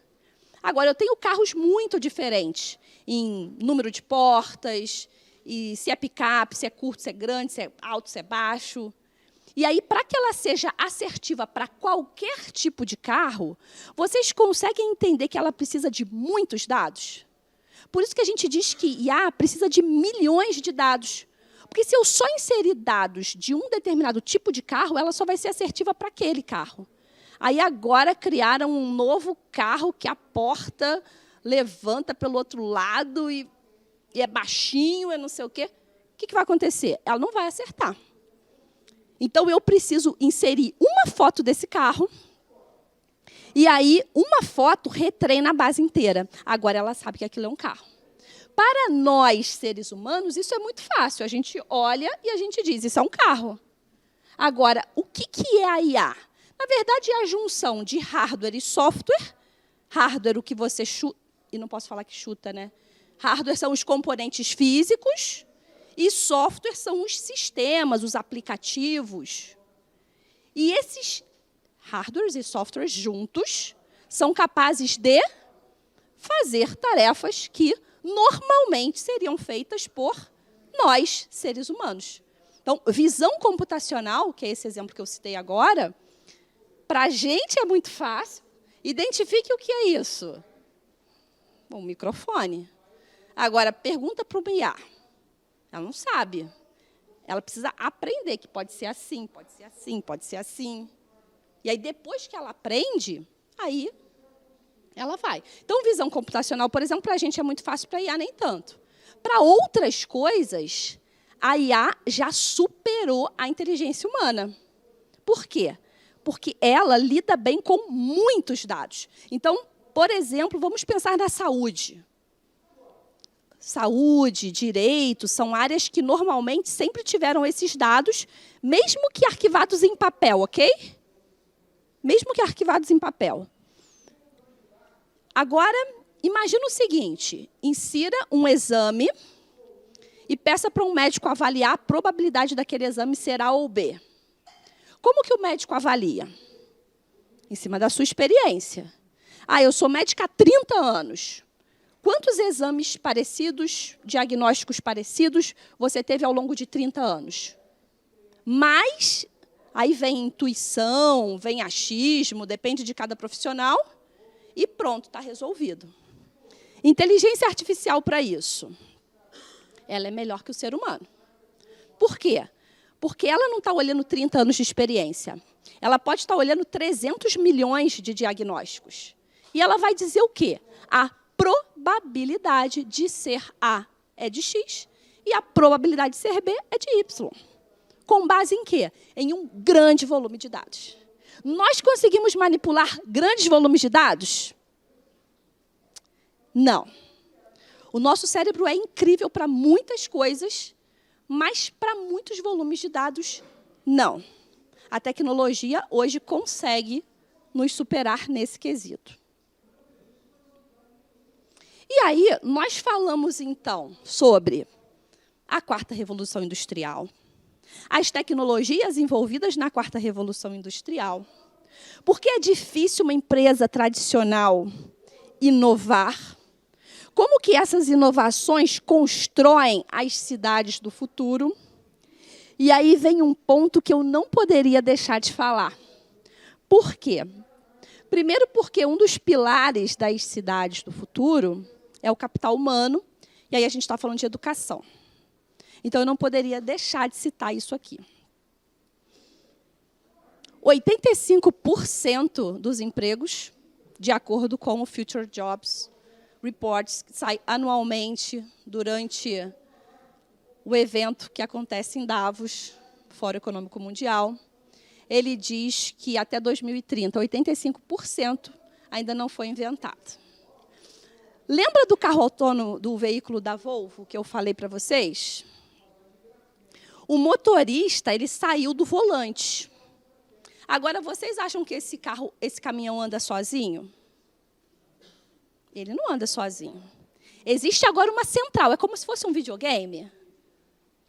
Agora, eu tenho carros muito diferentes em número de portas, e se é picape, se é curto, se é grande, se é alto, se é baixo. E aí, para que ela seja assertiva para qualquer tipo de carro, vocês conseguem entender que ela precisa de muitos dados? Por isso que a gente diz que IA precisa de milhões de dados. Porque se eu só inserir dados de um determinado tipo de carro, ela só vai ser assertiva para aquele carro. Aí, agora, criaram um novo carro que a porta levanta pelo outro lado e é baixinho, é não sei o quê. O que vai acontecer? Ela não vai acertar. Então, eu preciso inserir uma foto desse carro, e aí uma foto retreina a base inteira. Agora, ela sabe que aquilo é um carro. Para nós, seres humanos, isso é muito fácil. A gente olha e a gente diz, isso é um carro. Agora, o que é a IA? Na verdade, é a junção de hardware e software. Hardware, o que você chuta... E não posso falar que chuta, né? Hardware são os componentes físicos e software são os sistemas, os aplicativos. E esses hardwares e softwares juntos são capazes de fazer tarefas que normalmente seriam feitas por nós, seres humanos. Então, visão computacional, que é esse exemplo que eu citei agora, para a gente é muito fácil. Identifique o que é isso. Um microfone. Agora, pergunta para o IA. Ela não sabe. Ela precisa aprender que pode ser assim, pode ser assim, pode ser assim. E aí, depois que ela aprende, aí ela vai. Então, visão computacional, por exemplo, para a gente é muito fácil, para a IA nem tanto. Para outras coisas, a IA já superou a inteligência humana. Por quê? Porque ela lida bem com muitos dados. Então, por exemplo, vamos pensar na saúde. Saúde, direito, são áreas que normalmente sempre tiveram esses dados, mesmo que arquivados em papel, ok? Mesmo que arquivados em papel. Agora, imagina o seguinte, insira um exame e peça para um médico avaliar a probabilidade daquele exame ser A ou B. Como que o médico avalia? Em cima da sua experiência. Eu sou médica há 30 anos. Quantos exames parecidos, diagnósticos parecidos, você teve ao longo de 30 anos? Mas, aí vem intuição, vem achismo, depende de cada profissional, e pronto, está resolvido. Inteligência artificial para isso, ela é melhor que o ser humano. Por quê? Porque ela não está olhando 30 anos de experiência. Ela pode estar olhando 300 milhões de diagnósticos. E ela vai dizer o quê? A probabilidade de ser A é de X e a probabilidade de ser B é de Y. Com base em quê? Em um grande volume de dados. Nós conseguimos manipular grandes volumes de dados? Não. O nosso cérebro é incrível para muitas coisas, mas para muitos volumes de dados, não. A tecnologia hoje consegue nos superar nesse quesito. E aí, nós falamos, então, sobre a quarta revolução industrial, as tecnologias envolvidas na quarta revolução industrial, porque é difícil uma empresa tradicional inovar, Como que essas inovações constroem as cidades do futuro? E aí vem um ponto que eu não poderia deixar de falar. Por quê? Primeiro porque um dos pilares das cidades do futuro é o capital humano, e aí a gente está falando de educação. Então, eu não poderia deixar de citar isso aqui. 85% dos empregos, de acordo com o Future Jobs Reports, que sai anualmente durante o evento que acontece em Davos, Fórum Econômico Mundial, ele diz que até 2030, 85% ainda não foi inventado. Lembra do carro autônomo do veículo da Volvo que eu falei para vocês? O motorista, ele saiu do volante. Agora, vocês acham que esse caminhão anda sozinho? Ele não anda sozinho. Existe agora uma central, é como se fosse um videogame.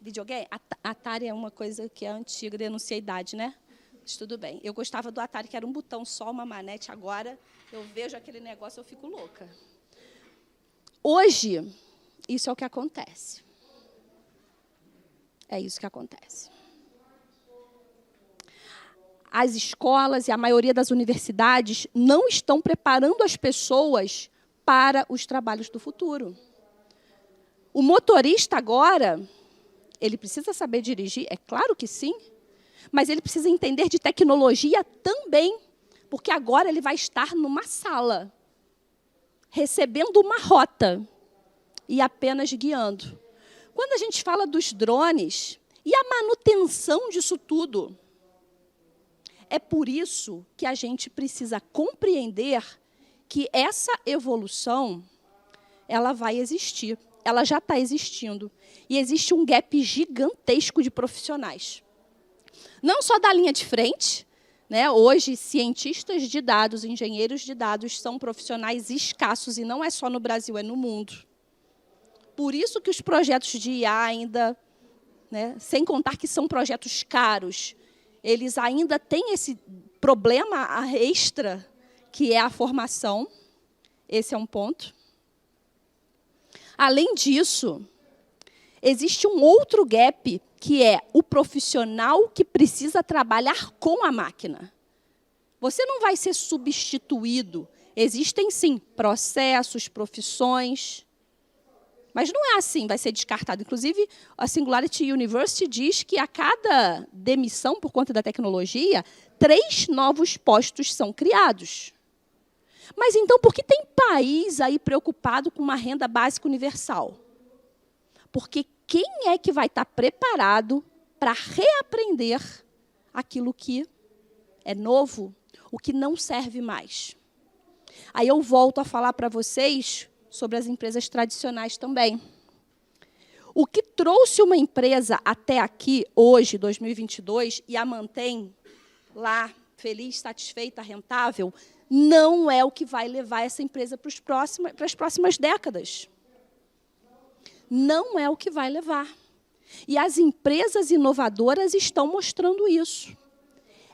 Videogame? Atari é uma coisa que é antiga, denuncia a idade, né? Mas tudo bem. Eu gostava do Atari, que era um botão só, uma manete. Agora, eu vejo aquele negócio, eu fico louca. Hoje, isso é o que acontece. É isso que acontece. As escolas e a maioria das universidades não estão preparando as pessoas para os trabalhos do futuro. O motorista agora, ele precisa saber dirigir? É claro que sim, mas ele precisa entender de tecnologia também, porque agora ele vai estar numa sala, recebendo uma rota e apenas guiando. Quando a gente fala dos drones e a manutenção disso tudo, é por isso que a gente precisa compreender que essa evolução, ela vai existir, ela já está existindo. E existe um gap gigantesco de profissionais. Não só da linha de frente, né? Hoje, cientistas de dados, engenheiros de dados, são profissionais escassos, e não é só no Brasil, é no mundo. Por isso que os projetos de IA ainda, né, sem contar que são projetos caros, eles ainda têm esse problema extra, que é a formação. Esse é um ponto. Além disso, existe um outro gap, que é o profissional que precisa trabalhar com a máquina. Você não vai ser substituído. Existem, sim, processos, profissões, mas não é assim, vai ser descartado. Inclusive, a Singularity University diz que a cada demissão por conta da tecnologia, 3 novos postos são criados. Mas, então, por que tem país aí preocupado com uma renda básica universal? Porque quem é que vai estar preparado para reaprender aquilo que é novo, o que não serve mais? Aí eu volto a falar para vocês sobre as empresas tradicionais também. O que trouxe uma empresa até aqui, hoje, 2022, e a mantém lá, feliz, satisfeita, rentável, não é o que vai levar essa empresa para as próximas décadas. Não é o que vai levar. E as empresas inovadoras estão mostrando isso.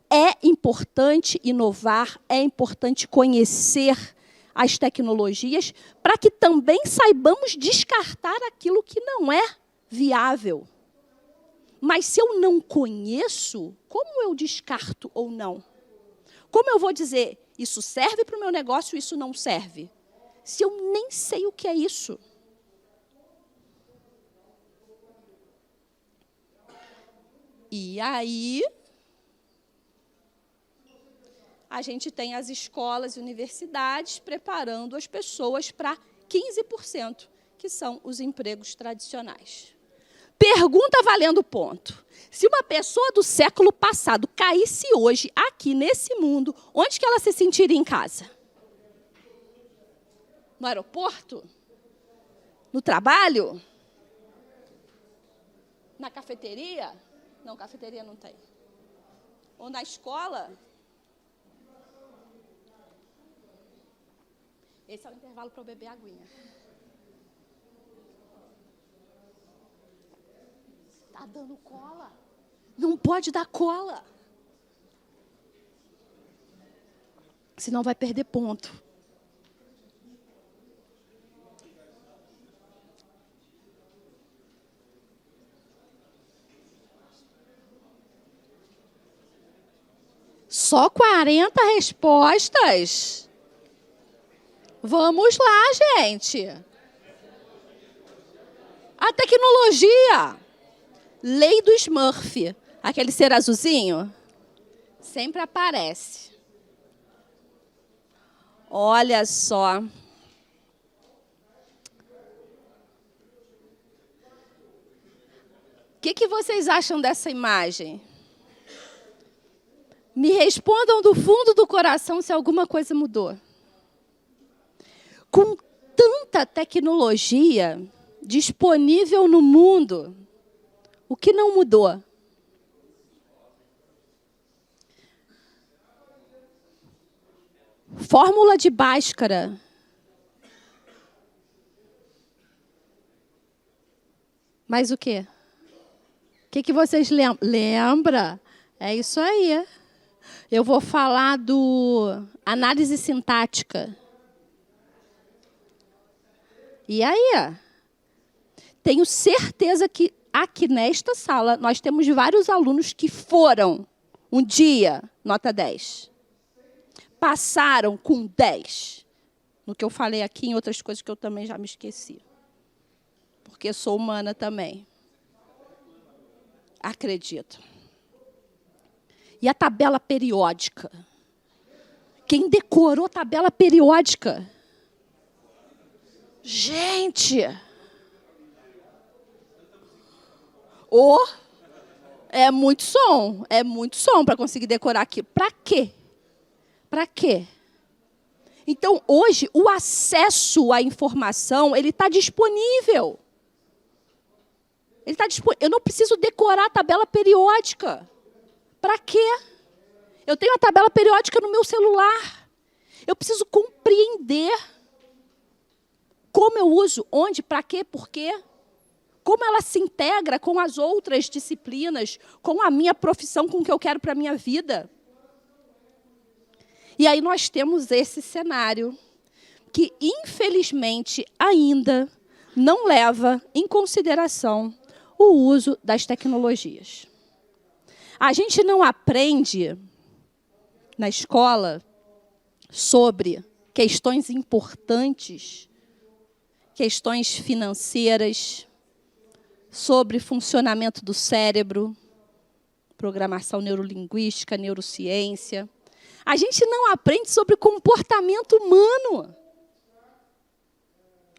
É importante inovar, é importante conhecer as tecnologias, para que também saibamos descartar aquilo que não é viável. Mas se eu não conheço, como eu descarto ou não? Como eu vou dizer, isso serve para o meu negócio, isso não serve? Se eu nem sei o que é isso. E aí, a gente tem as escolas e universidades preparando as pessoas para 15%, que são os empregos tradicionais. Pergunta valendo ponto. Se uma pessoa do século passado caísse hoje, aqui nesse mundo, onde que ela se sentiria em casa? No aeroporto? No trabalho? Na cafeteria? Não, cafeteria não tem. Ou na escola? Esse é o intervalo para eu beber aguinha. Está dando cola? Não pode dar cola. Senão vai perder ponto. Só 40 respostas? Vamos lá, gente. A tecnologia. Lei do Smurf. Aquele ser azulzinho. Sempre aparece. Olha só. O que vocês acham dessa imagem? Me respondam do fundo do coração se alguma coisa mudou. Com tanta tecnologia disponível no mundo, o que não mudou? Fórmula de Bhaskara. Mais o quê? O que vocês lembram? Lembra? É isso aí. Eu vou falar do análise sintática. E aí? Tenho certeza que aqui nesta sala nós temos vários alunos que foram um dia nota 10. Passaram com 10. No que eu falei aqui, em outras coisas que eu também já me esqueci. Porque sou humana também. Acredito. E a tabela periódica? Quem decorou a tabela periódica? Gente! É muito som para conseguir decorar aqui. Para quê? Para quê? Então, hoje, o acesso à informação, ele está disponível. Eu não preciso decorar a tabela periódica. Para quê? Eu tenho a tabela periódica no meu celular. Eu preciso compreender como eu uso, onde, para quê, por quê. Como ela se integra com as outras disciplinas, com a minha profissão, com o que eu quero para a minha vida. E aí nós temos esse cenário que, infelizmente, ainda não leva em consideração o uso das tecnologias. A gente não aprende na escola sobre questões importantes, questões financeiras, sobre funcionamento do cérebro, programação neurolinguística, neurociência. A gente não aprende sobre comportamento humano.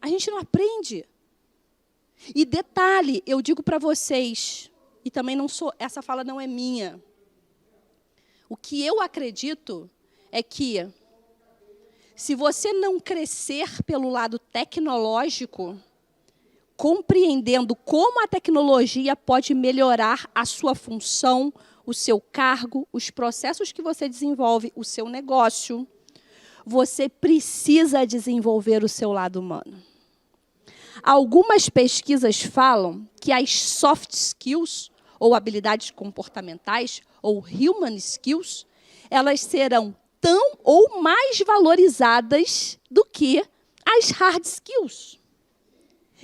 A gente não aprende. E detalhe, eu digo para vocês, e também não sou, essa fala não é minha. O que eu acredito é que, se você não crescer pelo lado tecnológico, compreendendo como a tecnologia pode melhorar a sua função, o seu cargo, os processos que você desenvolve, o seu negócio, você precisa desenvolver o seu lado humano. Algumas pesquisas falam que as soft skills, ou habilidades comportamentais, ou human skills, elas serão tão ou mais valorizadas do que as hard skills.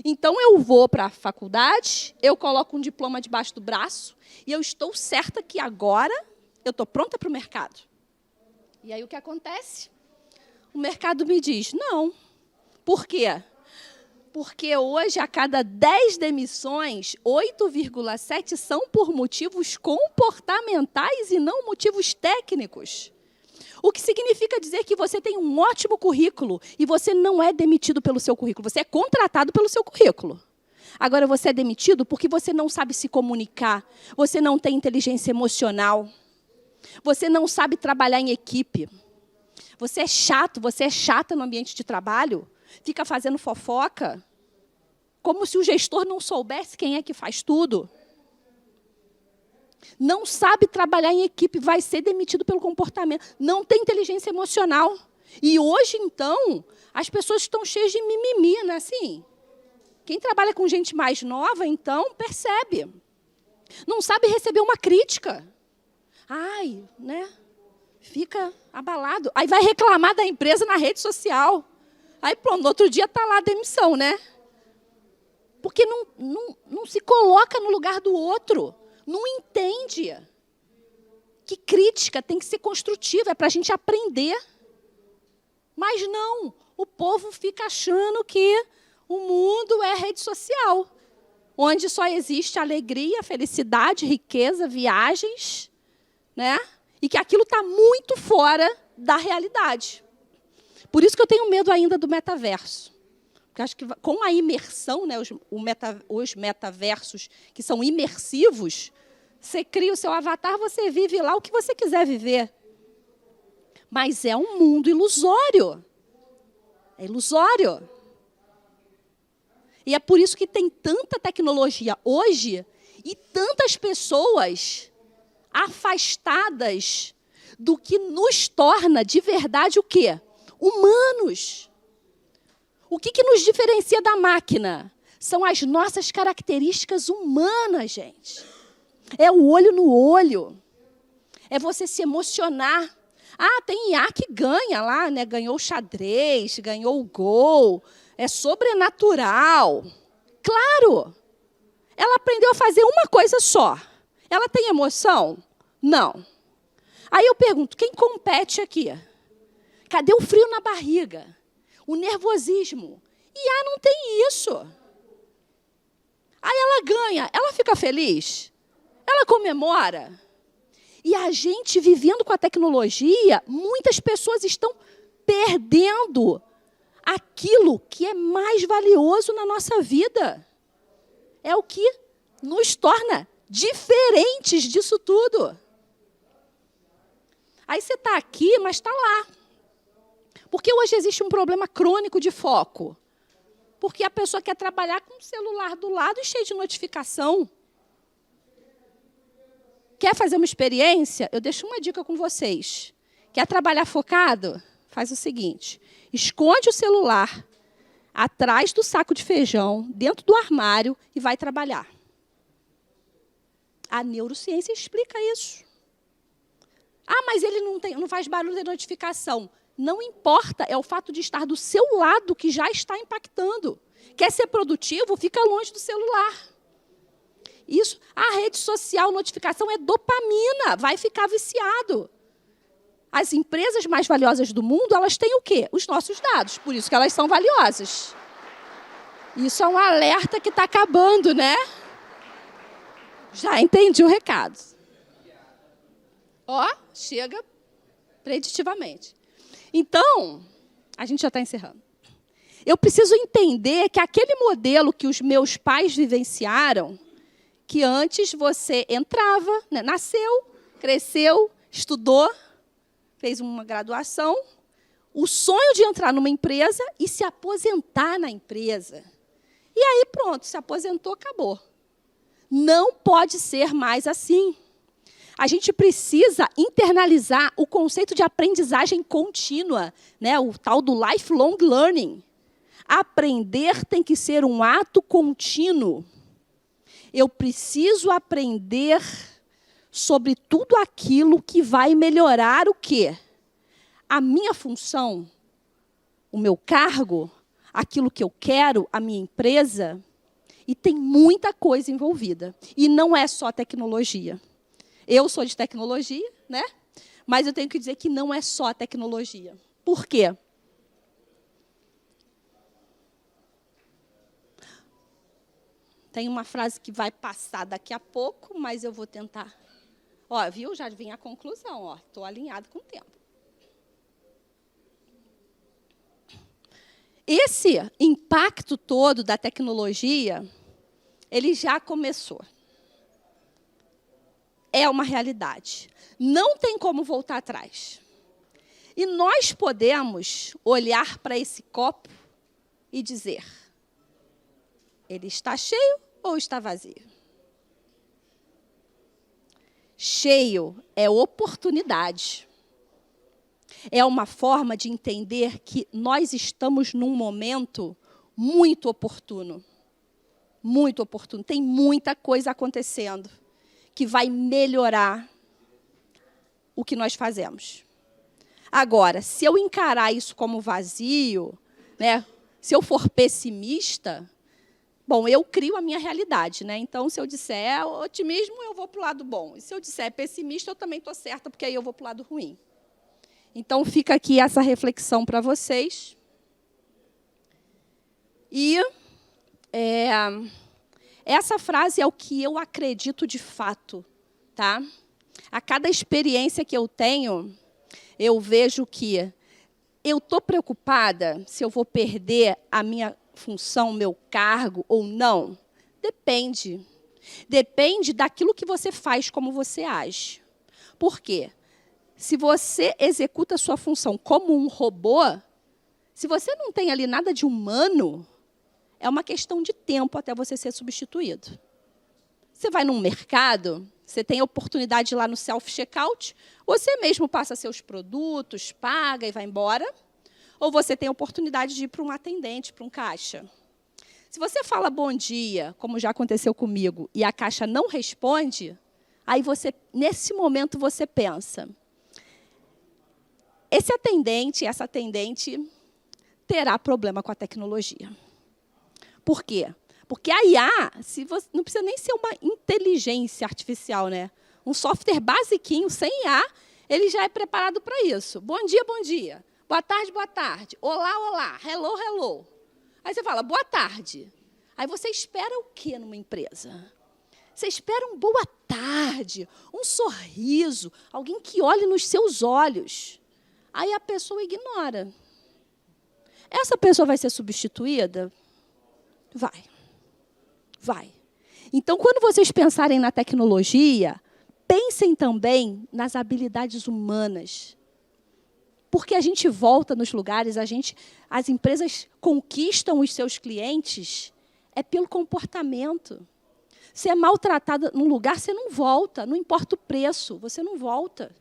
Então, eu vou para a faculdade, eu coloco um diploma debaixo do braço, e eu estou certa que agora eu estou pronta para o mercado. E aí, o que acontece? O mercado me diz, não. Por quê? Porque hoje, a cada 10 demissões, 8,7 são por motivos comportamentais e não motivos técnicos. O que significa dizer que você tem um ótimo currículo e você não é demitido pelo seu currículo, você é contratado pelo seu currículo. Agora, você é demitido porque você não sabe se comunicar, você não tem inteligência emocional, você não sabe trabalhar em equipe, você é chato, você é chata no ambiente de trabalho, fica fazendo fofoca, como se o gestor não soubesse quem é que faz tudo. Não sabe trabalhar em equipe, vai ser demitido pelo comportamento. Não tem inteligência emocional. E hoje, então, as pessoas estão cheias de mimimi, né? Assim, quem trabalha com gente mais nova, então, percebe. Não sabe receber uma crítica. Ai, né? Fica abalado. Aí vai reclamar da empresa na rede social. Aí, pronto, no outro dia está lá a demissão, né? Porque não se coloca no lugar do outro. Não entende. Que crítica tem que ser construtiva, é para a gente aprender. Mas não, o povo fica achando que o mundo é rede social, onde só existe alegria, felicidade, riqueza, viagens, né? E que aquilo está muito fora da realidade. Por isso que eu tenho medo ainda do metaverso. Porque acho que com a imersão, né, os metaversos que são imersivos, você cria o seu avatar, você vive lá o que você quiser viver. Mas é um mundo ilusório. É ilusório. E é por isso que tem tanta tecnologia hoje e tantas pessoas afastadas do que nos torna de verdade o quê? Humanos. O que nos diferencia da máquina? São as nossas características humanas, gente. É o olho no olho. É você se emocionar. Ah, tem IA que ganha lá, né? Ganhou o xadrez, ganhou o gol. É sobrenatural. Claro. Ela aprendeu a fazer uma coisa só. Ela tem emoção? Não. Aí eu pergunto, quem compete aqui? Cadê o frio na barriga? O nervosismo? IA não tem isso. Aí ela ganha, ela fica feliz? Ela comemora? E a gente, vivendo com a tecnologia, muitas pessoas estão perdendo aquilo que é mais valioso na nossa vida. É o que nos torna diferentes disso tudo. Aí você está aqui, mas está lá. Porque hoje existe um problema crônico de foco. Porque a pessoa quer trabalhar com o celular do lado e cheio de notificação. Quer fazer uma experiência? Eu deixo uma dica com vocês. Quer trabalhar focado? Faz o seguinte. Esconde o celular atrás do saco de feijão, dentro do armário, e vai trabalhar. A neurociência explica isso. Ah, mas ele não faz barulho de notificação. Não importa, é o fato de estar do seu lado que já está impactando. Quer ser produtivo? Fica longe do celular. Isso, a rede social, notificação é dopamina, vai ficar viciado. As empresas mais valiosas do mundo, elas têm o quê? Os nossos dados, por isso que elas são valiosas. Isso é um alerta que está acabando, né? Já entendi o recado. Ó, chega preditivamente. Então, a gente já está encerrando. Eu preciso entender que aquele modelo que os meus pais vivenciaram, que antes você entrava, né, nasceu, cresceu, estudou, fez uma graduação, o sonho de entrar numa empresa e se aposentar na empresa. E aí, pronto, se aposentou, acabou. Não pode ser mais assim. A gente precisa internalizar o conceito de aprendizagem contínua, né? O tal do lifelong learning. Aprender tem que ser um ato contínuo. Eu preciso aprender sobre tudo aquilo que vai melhorar o quê? A minha função, o meu cargo, aquilo que eu quero, a minha empresa. E tem muita coisa envolvida. E não é só tecnologia. Eu sou de tecnologia, né? Mas eu tenho que dizer que não é só tecnologia. Por quê? Tem uma frase que vai passar daqui a pouco, mas eu vou tentar. Ó, viu? Já vim à conclusão, ó. Estou alinhado com o tempo. Esse impacto todo da tecnologia, ele já começou. É uma realidade. Não tem como voltar atrás. E nós podemos olhar para esse copo e dizer, ele está cheio ou está vazio? Cheio é oportunidade. É uma forma de entender que nós estamos num momento muito oportuno. Muito oportuno. Tem muita coisa acontecendo que vai melhorar o que nós fazemos. Agora, se eu encarar isso como vazio, né, se eu for pessimista, Bom, eu crio a minha realidade, né? Então, se eu disser otimismo, eu vou para o lado bom. E se eu disser pessimista, eu também estou certa, porque aí eu vou para o lado ruim. Então, fica aqui essa reflexão para vocês. E essa frase é o que eu acredito de fato, tá? A cada experiência que eu tenho, eu vejo que eu estou preocupada se eu vou perder a minha função, meu cargo ou não. Depende. Depende daquilo que você faz, como você age. Por quê? Se você executa a sua função como um robô, se você não tem ali nada de humano, é uma questão de tempo até você ser substituído. Você vai num mercado, você tem a oportunidade de ir lá no self-checkout, você mesmo passa seus produtos, paga e vai embora, ou você tem a oportunidade de ir para um atendente, para um caixa. Se você fala bom dia, como já aconteceu comigo, e a caixa não responde, aí você, nesse momento, você pensa, esse atendente, essa atendente, terá problema com a tecnologia. Por quê? Porque a IA, não precisa nem ser uma inteligência artificial, né? Um software basiquinho, sem IA, ele já é preparado para isso. Bom dia, bom dia. Boa tarde, boa tarde. Olá, olá. Hello, hello. Aí você fala, boa tarde. Aí você espera o quê numa empresa? Você espera um boa tarde, um sorriso, alguém que olhe nos seus olhos. Aí a pessoa ignora. Essa pessoa vai ser substituída? Vai. Vai. Então, quando vocês pensarem na tecnologia, pensem também nas habilidades humanas. Porque a gente volta nos lugares, as empresas conquistam os seus clientes pelo comportamento. Se é maltratada num lugar, você não volta, não importa o preço, você não volta.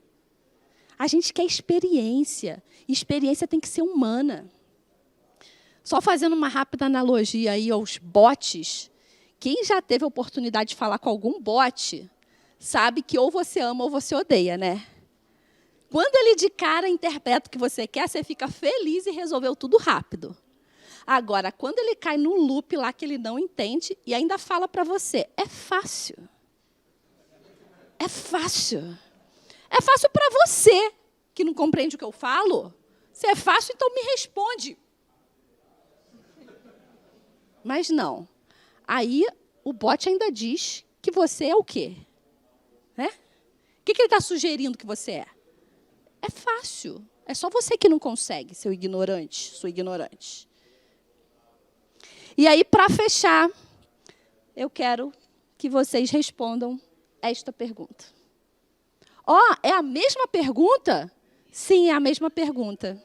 A gente quer experiência. Experiência tem que ser humana. Só fazendo uma rápida analogia aí aos bots, quem já teve a oportunidade de falar com algum bot, sabe que ou você ama ou você odeia, né? Quando ele de cara interpreta o que você quer, você fica feliz e resolveu tudo rápido. Agora, quando ele cai no loop lá que ele não entende e ainda fala para você, é fácil. É fácil. É fácil para você, que não compreende o que eu falo. Se é fácil, então me responde. Mas não. Aí, o bot ainda diz que você é o quê? Né? O que ele está sugerindo que você é? É fácil. É só você que não consegue, seu ignorante, sua ignorante. E aí, para fechar, eu quero que vocês respondam esta pergunta. É a mesma pergunta? Sim, é a mesma pergunta.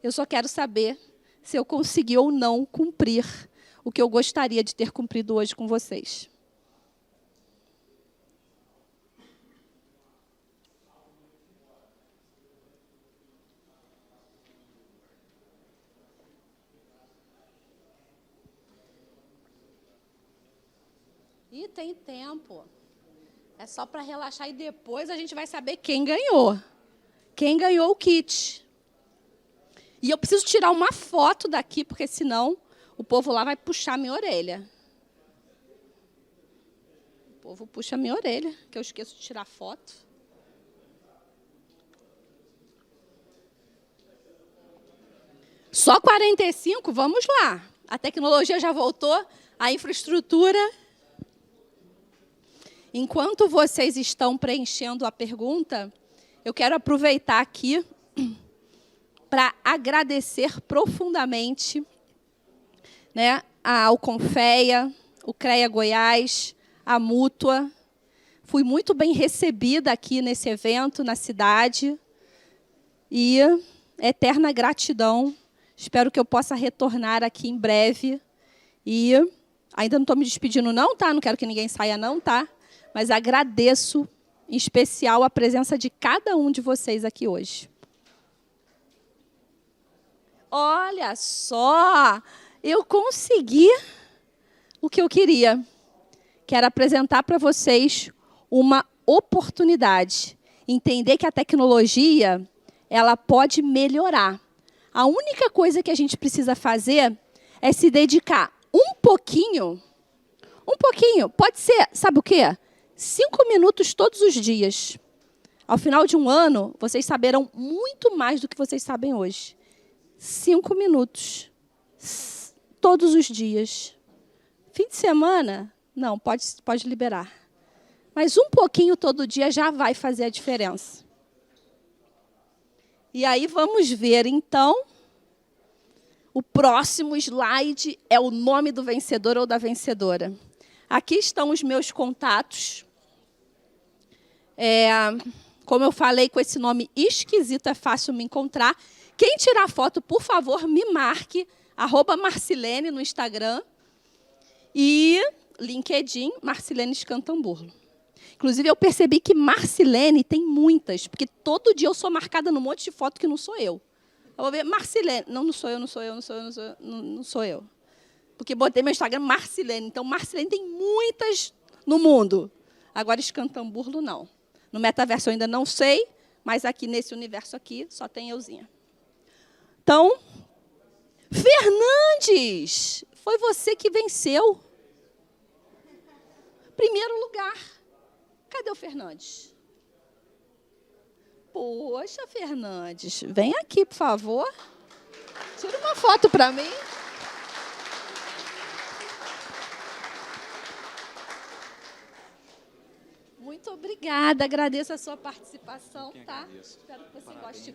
Eu só quero saber se eu consegui ou não cumprir o que eu gostaria de ter cumprido hoje com vocês. E tem tempo. É só para relaxar e depois a gente vai saber quem ganhou. Quem ganhou o kit. E eu preciso tirar uma foto daqui, porque senão o povo lá vai puxar minha orelha. O povo puxa minha orelha, que eu esqueço de tirar foto. Só 45? Vamos lá. A tecnologia já voltou, a infraestrutura. Enquanto vocês estão preenchendo a pergunta, eu quero aproveitar aqui para agradecer profundamente, né, ao Confeia, o CREA Goiás, a Mútua. Fui muito bem recebida aqui nesse evento, na cidade. E eterna gratidão. Espero que eu possa retornar aqui em breve. E ainda não estou me despedindo, não, tá? Não quero que ninguém saia, não, tá? Mas agradeço, em especial, a presença de cada um de vocês aqui hoje. Olha só! Eu consegui o que eu queria, que era apresentar para vocês uma oportunidade. Entender que a tecnologia, ela pode melhorar. A única coisa que a gente precisa fazer é se dedicar um pouquinho, pode ser, sabe o quê? 5 minutos todos os dias. Ao final de um ano, vocês saberão muito mais do que vocês sabem hoje. 5 minutos. Todos os dias. Fim de semana? Não, pode liberar. Mas um pouquinho todo dia já vai fazer a diferença. E aí vamos ver, então, o próximo slide é o nome do vencedor ou da vencedora. Aqui estão os meus contatos. Como eu falei, com esse nome esquisito, é fácil me encontrar. Quem tirar foto, por favor, me marque, @Marcilene no Instagram. E LinkedIn, Marcilene Scantamburlo. Inclusive, eu percebi que Marcilene tem muitas, porque todo dia eu sou marcada num monte de foto que não sou eu. Eu vou ver, Marcilene. Não sou eu. Porque botei meu Instagram, Marcilene. Então, Marcilene tem muitas no mundo. Agora, Scantamburlo, não. No metaverso eu ainda não sei, mas aqui nesse universo aqui só tem euzinha. Então, Fernandes, foi você que venceu. Primeiro lugar. Cadê o Fernandes? Poxa, Fernandes, vem aqui, por favor. Tira uma foto para mim. Muito obrigada, agradeço a sua participação, tá? Espero que você goste.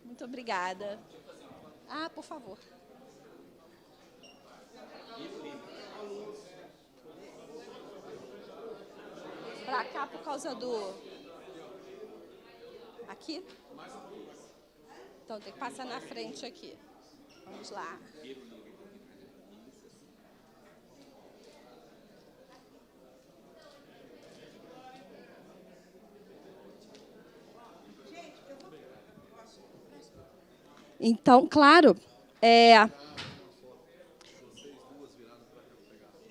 Muito obrigada. Ah, por favor. Para cá por causa do... Aqui? Então tem que passar na frente aqui. Vamos lá. Então, claro,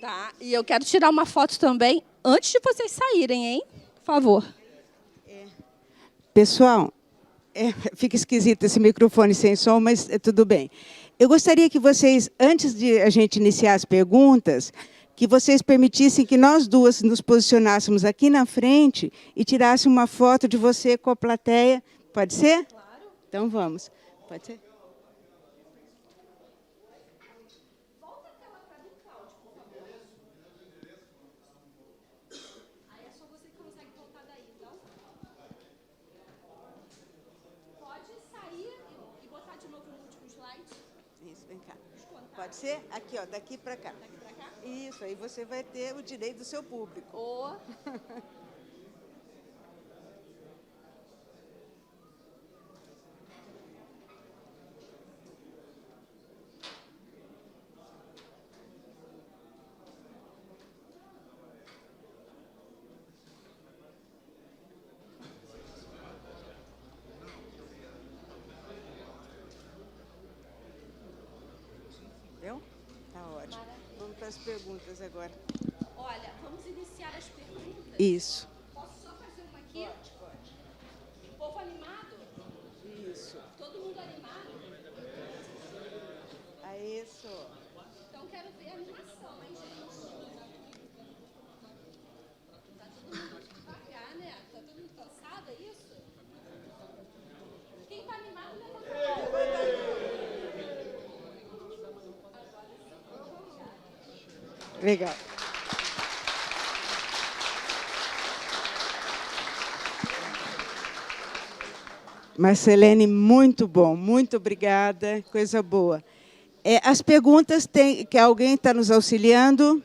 tá, e eu quero tirar uma foto também antes de vocês saírem, hein? Por favor. Pessoal, fica esquisito esse microfone sem som, mas tudo bem. Eu gostaria que vocês, antes de a gente iniciar as perguntas, que vocês permitissem que nós duas nos posicionássemos aqui na frente e tirassem uma foto de você com a plateia. Pode ser? Claro. Então, vamos. Pode ser? Volta a tela para mim, Cláudio, por favor. Aí é só você que consegue voltar daí, então. Pode sair e botar de novo no último slide. Isso, vem cá. Pode ser? Aqui, ó, daqui para cá. Daqui para cá? Isso, aí você vai ter o direito do seu público. Oh. Deu? Tá ótimo. Vamos para as perguntas agora. Olha, vamos iniciar as perguntas. Isso. Posso só fazer uma aqui? Pode. Povo animado? Isso. Todo mundo animado? Aí, isso. Então, quero ver a animação, hein, gente? Tá todo mundo devagar, né? Tá todo mundo cansado, é isso? Quem tá animado, levanta a mão. Legal. Marcilene, muito bom, muito obrigada, coisa boa. As perguntas, que alguém está nos auxiliando,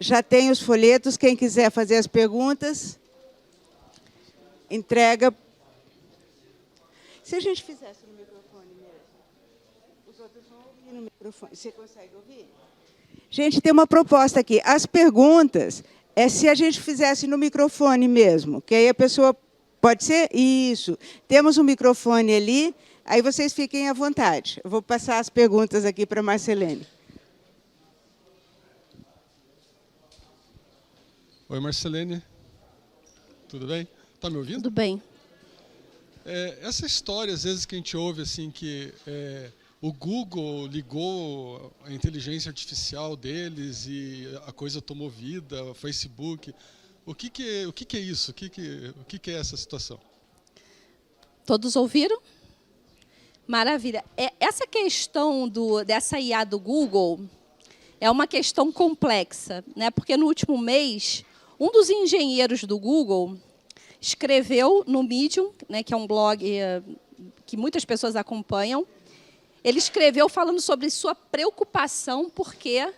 já tem os folhetos, quem quiser fazer as perguntas, entrega. Se a gente fizesse no microfone mesmo, os outros vão ouvir no microfone. Você consegue ouvir? Gente, tem uma proposta aqui. As perguntas se a gente fizesse no microfone mesmo, que aí a pessoa... Pode ser? Isso. Temos um microfone ali, aí vocês fiquem à vontade. Eu vou passar as perguntas aqui para a Marcilene. Oi, Marcilene. Tudo bem? Está me ouvindo? Tudo bem. Essa história, às vezes, que a gente ouve, assim, que o Google ligou a inteligência artificial deles e a coisa tomou vida, o Facebook. O que é isso? O que é essa situação? Todos ouviram? Maravilha. Essa questão dessa IA do Google é uma questão complexa, né? Porque no último mês, um dos engenheiros do Google escreveu no Medium, né, que é um blog que muitas pessoas acompanham, ele escreveu falando sobre sua preocupação porque,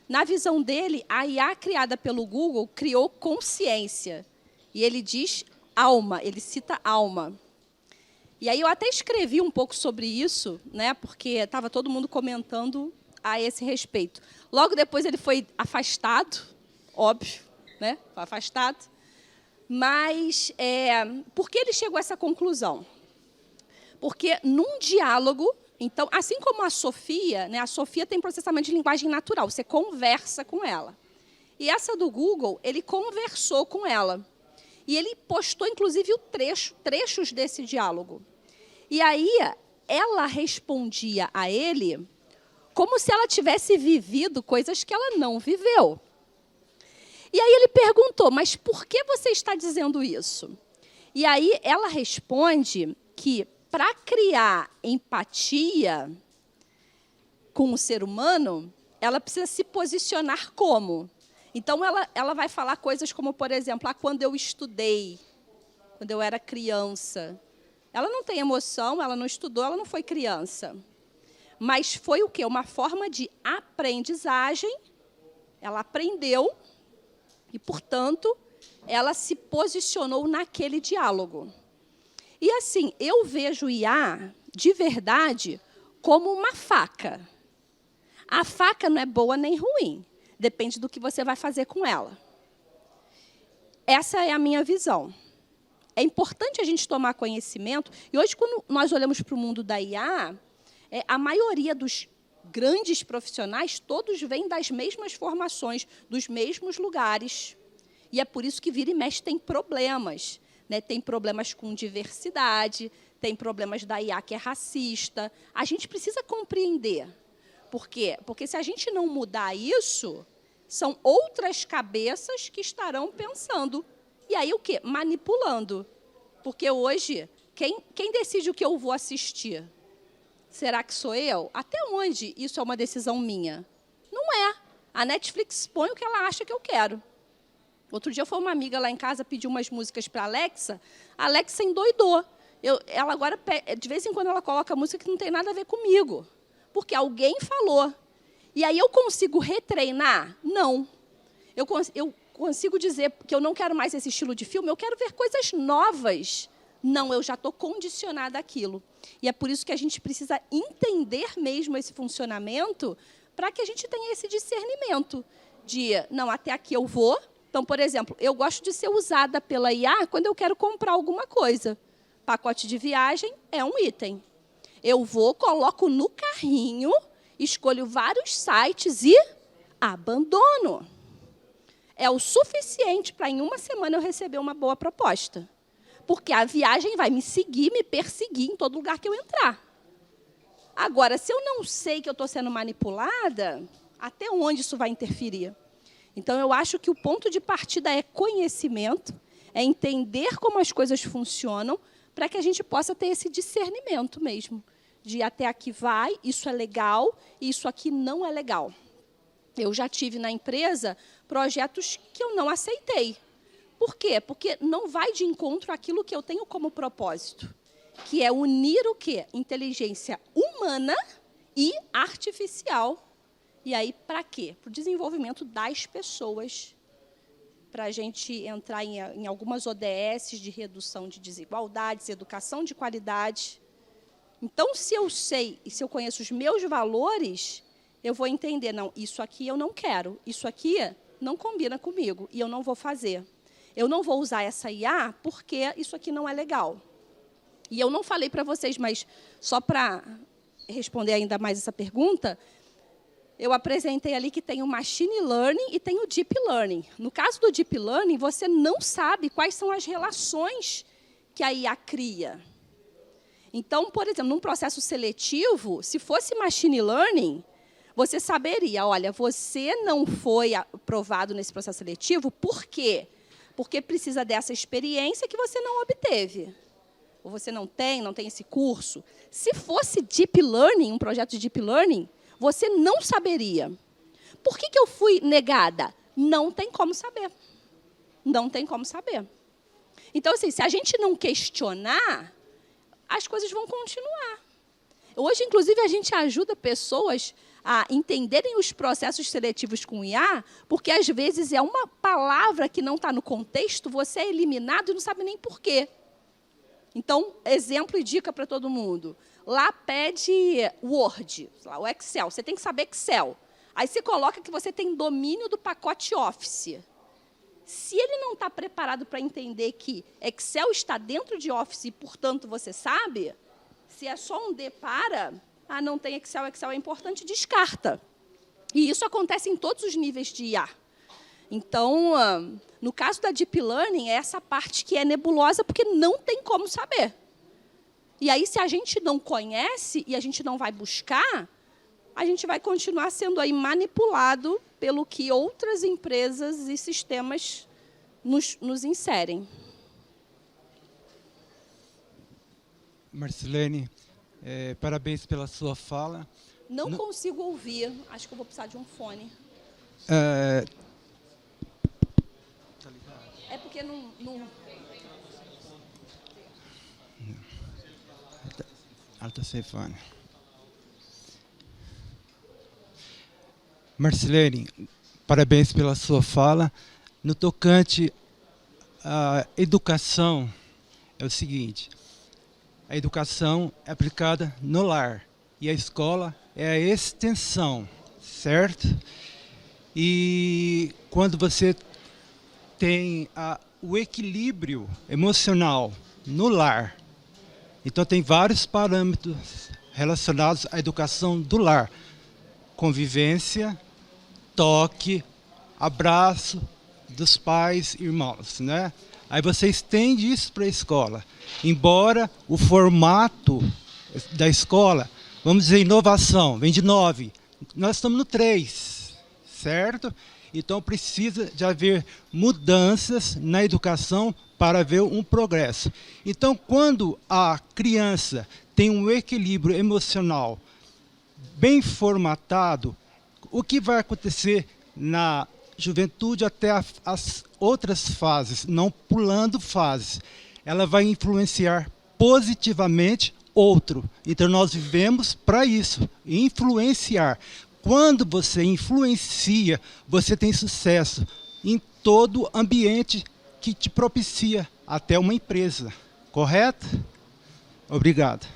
na visão dele, a IA criada pelo Google criou consciência. E ele diz alma, ele cita alma. E aí eu até escrevi um pouco sobre isso, né, porque estava todo mundo comentando a esse respeito. Logo depois ele foi afastado, óbvio, né, foi afastado. Mas por que ele chegou a essa conclusão? Porque num diálogo, então, assim como a Sofia, né, a Sofia tem processamento de linguagem natural, você conversa com ela. E essa do Google, ele conversou com ela. E ele postou, inclusive, trechos desse diálogo. E aí, ela respondia a ele como se ela tivesse vivido coisas que ela não viveu. E aí ele perguntou, mas por que você está dizendo isso? E aí ela responde que, para criar empatia com o ser humano, ela precisa se posicionar como? Então, ela vai falar coisas como, por exemplo, quando eu estudei, quando eu era criança. Ela não tem emoção, ela não estudou, ela não foi criança. Mas foi o quê? Uma forma de aprendizagem. Ela aprendeu e, portanto, ela se posicionou naquele diálogo. E, assim, eu vejo o IA, de verdade, como uma faca. A faca não é boa nem ruim. Depende do que você vai fazer com ela. Essa é a minha visão. É importante a gente tomar conhecimento. E hoje, quando nós olhamos para o mundo da IA, a maioria dos grandes profissionais, todos vêm das mesmas formações, dos mesmos lugares. E é por isso que vira e mexe tem problemas. Né? Tem problemas com diversidade, tem problemas da IA que é racista. A gente precisa compreender. Por quê? Porque se a gente não mudar isso, são outras cabeças que estarão pensando. E aí o quê? Manipulando. Porque hoje, quem decide o que eu vou assistir? Será que sou eu? Até onde isso é uma decisão minha? Não é. A Netflix põe o que ela acha que eu quero. Outro dia foi uma amiga lá em casa, pediu umas músicas para a Alexa endoidou. Ela agora, de vez em quando, ela coloca música que não tem nada a ver comigo. Porque alguém falou. E aí eu consigo retreinar? Não. Eu consigo dizer que eu não quero mais esse estilo de filme, eu quero ver coisas novas. Não, eu já estou condicionada àquilo. E é por isso que a gente precisa entender mesmo esse funcionamento para que a gente tenha esse discernimento de, não, até aqui eu vou. Então, por exemplo, eu gosto de ser usada pela IA quando eu quero comprar alguma coisa. Pacote de viagem é um item. Eu vou, coloco no carrinho, escolho vários sites e abandono. É o suficiente para, em uma semana, eu receber uma boa proposta. Porque a viagem vai me seguir, me perseguir em todo lugar que eu entrar. Agora, se eu não sei que eu estou sendo manipulada, até onde isso vai interferir? Então, eu acho que o ponto de partida é conhecimento, é entender como as coisas funcionam, para que a gente possa ter esse discernimento mesmo, de até aqui vai, isso é legal, e isso aqui não é legal. Eu já tive na empresa projetos que eu não aceitei. Por quê? Porque não vai de encontro àquilo que eu tenho como propósito, que é unir o quê? Inteligência humana e artificial. E aí, para quê? Para o desenvolvimento das pessoas, para a gente entrar em algumas ODS de redução de desigualdades, educação de qualidade. Então, se eu sei e se eu conheço os meus valores, eu vou entender, não, isso aqui eu não quero, isso aqui não combina comigo e eu não vou fazer. Eu não vou usar essa IA porque isso aqui não é legal. E eu não falei para vocês, mas só para responder ainda mais essa pergunta, eu apresentei ali que tem o Machine Learning e tem o Deep Learning. No caso do Deep Learning, você não sabe quais são as relações que a IA cria. Então, por exemplo, num processo seletivo, se fosse machine learning, você saberia, olha, você não foi aprovado nesse processo seletivo, por quê? Porque precisa dessa experiência que você não obteve. Ou você não tem esse curso. Se fosse deep learning, um projeto de deep learning, você não saberia. Por que eu fui negada? Não tem como saber. Não tem como saber. Então, assim, se a gente não questionar, as coisas vão continuar. Hoje, inclusive, a gente ajuda pessoas a entenderem os processos seletivos com IA, porque, às vezes, é uma palavra que não está no contexto, você é eliminado e não sabe nem por quê. Então, exemplo e dica para todo mundo. Lá pede Word, o Excel. Você tem que saber Excel. Aí você coloca que você tem domínio do pacote Office. Se ele não está preparado para entender que Excel está dentro de Office e, portanto, você sabe, se é só um D para, não tem Excel, Excel é importante, descarta. E isso acontece em todos os níveis de IA. Então, no caso da Deep Learning, é essa parte que é nebulosa, porque não tem como saber. E aí, se a gente não conhece e a gente não vai buscar, a gente vai continuar sendo aí manipulado pelo que outras empresas e sistemas nos inserem. Marcelene, parabéns pela sua fala. Não consigo ouvir. Acho que eu vou precisar de um fone. É porque não... Ela está sem fone. Marcelene, parabéns pela sua fala. No tocante à educação, é o seguinte: a educação é aplicada no lar e a escola é a extensão, certo? E quando você tem o equilíbrio emocional no lar, então tem vários parâmetros relacionados à educação do lar: convivência, toque, abraço dos pais e irmãos, né? Aí você estende isso para a escola. Embora o formato da escola, vamos dizer, inovação, vem de 9, nós estamos no 3, certo? Então precisa de haver mudanças na educação para haver um progresso. Então, quando a criança tem um equilíbrio emocional bem formatado, o que vai acontecer na juventude até as outras fases, não pulando fases, ela vai influenciar positivamente outro. Então, nós vivemos para isso, influenciar. Quando você influencia, você tem sucesso em todo ambiente que te propicia, até uma empresa. Correto? Obrigado.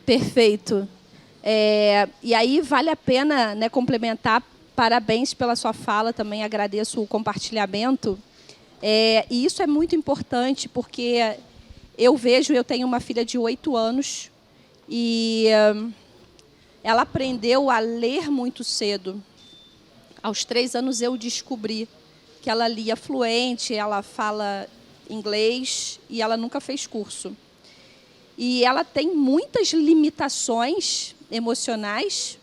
Perfeito. E aí vale a pena, né, complementar. Parabéns pela sua fala, também agradeço o compartilhamento. E isso é muito importante, porque eu tenho uma filha de 8 anos, e ela aprendeu a ler muito cedo. Aos 3 anos eu descobri que ela lia fluente, ela fala inglês e ela nunca fez curso. E ela tem muitas limitações emocionais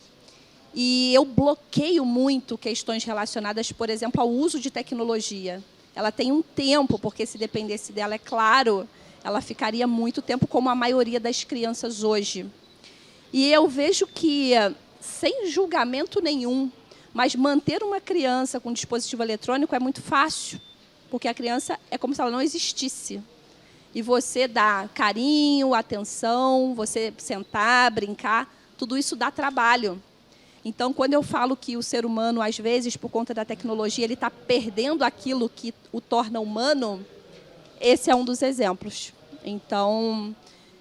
e eu bloqueio muito questões relacionadas, por exemplo, ao uso de tecnologia. Ela tem um tempo, porque se dependesse dela, é claro, ela ficaria muito tempo, como a maioria das crianças hoje. E eu vejo que, sem julgamento nenhum, mas manter uma criança com um dispositivo eletrônico é muito fácil, porque a criança é como se ela não existisse. E você dá carinho, atenção, você sentar, brincar, tudo isso dá trabalho. Então, quando eu falo que o ser humano, às vezes, por conta da tecnologia, ele está perdendo aquilo que o torna humano, esse é um dos exemplos. Então,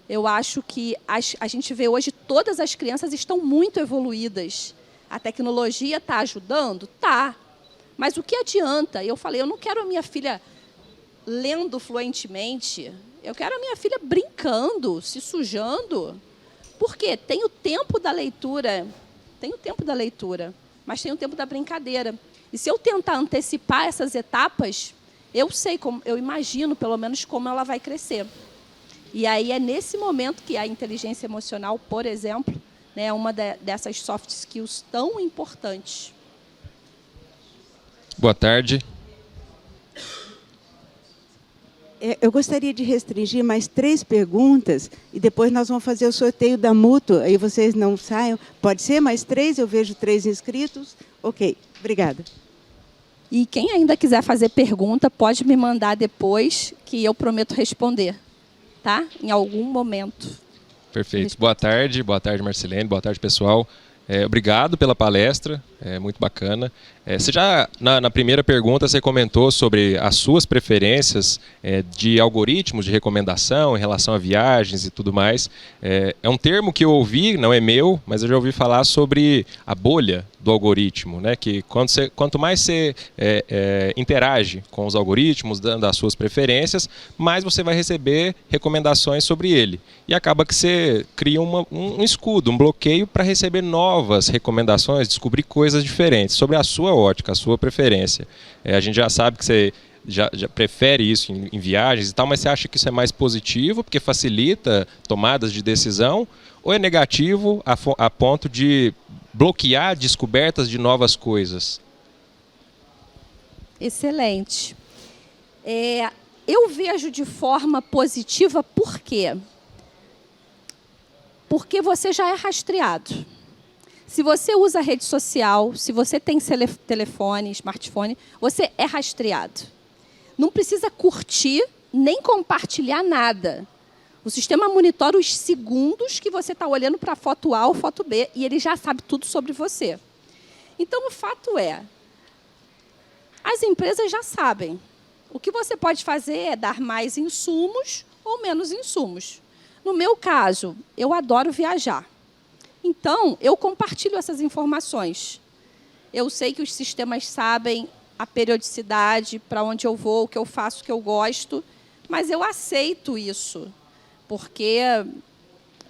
eu acho que a gente vê hoje, todas as crianças estão muito evoluídas. A tecnologia está ajudando? Tá. Mas o que adianta? Eu falei, eu não quero a minha filha lendo fluentemente, eu quero a minha filha brincando, se sujando. Por quê? Tem o tempo da leitura, mas tem o tempo da brincadeira. E se eu tentar antecipar essas etapas, eu sei, eu imagino pelo menos como ela vai crescer. E aí é nesse momento que a inteligência emocional, por exemplo, né, é uma dessas soft skills tão importantes. Boa tarde. Eu gostaria de restringir mais 3 perguntas e depois nós vamos fazer o sorteio da mútua. Aí vocês não saiam. Pode ser mais 3? Eu vejo 3 inscritos. Ok, obrigada. E quem ainda quiser fazer pergunta, pode me mandar depois, que eu prometo responder, tá? Em algum momento. Perfeito. Boa tarde, Marcelene, boa tarde, pessoal. Obrigado pela palestra, muito bacana. Você já, na primeira pergunta, você comentou sobre as suas preferências de algoritmos de recomendação em relação a viagens e tudo mais. É um termo que eu ouvi, não é meu, mas eu já ouvi falar sobre a bolha do algoritmo, né? Que quanto mais você interage com os algoritmos, dando as suas preferências, mais você vai receber recomendações sobre ele. E acaba que você cria um escudo, um bloqueio para receber novas recomendações, descobrir coisas diferentes sobre a sua ótica, a sua preferência. A gente já sabe que você já prefere isso em viagens e tal, mas você acha que isso é mais positivo porque facilita tomadas de decisão, ou é negativo a ponto de bloquear descobertas de novas coisas? Excelente. Eu vejo de forma positiva, por quê? Porque você já é rastreado. Se você usa rede social, se você tem telefone, smartphone, você é rastreado. Não precisa curtir nem compartilhar nada. O sistema monitora os segundos que você está olhando para a foto A ou foto B e ele já sabe tudo sobre você. Então, o fato é, as empresas já sabem. O que você pode fazer é dar mais insumos ou menos insumos. No meu caso, eu adoro viajar. Então, eu compartilho essas informações. Eu sei que os sistemas sabem a periodicidade, para onde eu vou, o que eu faço, o que eu gosto, mas eu aceito isso, porque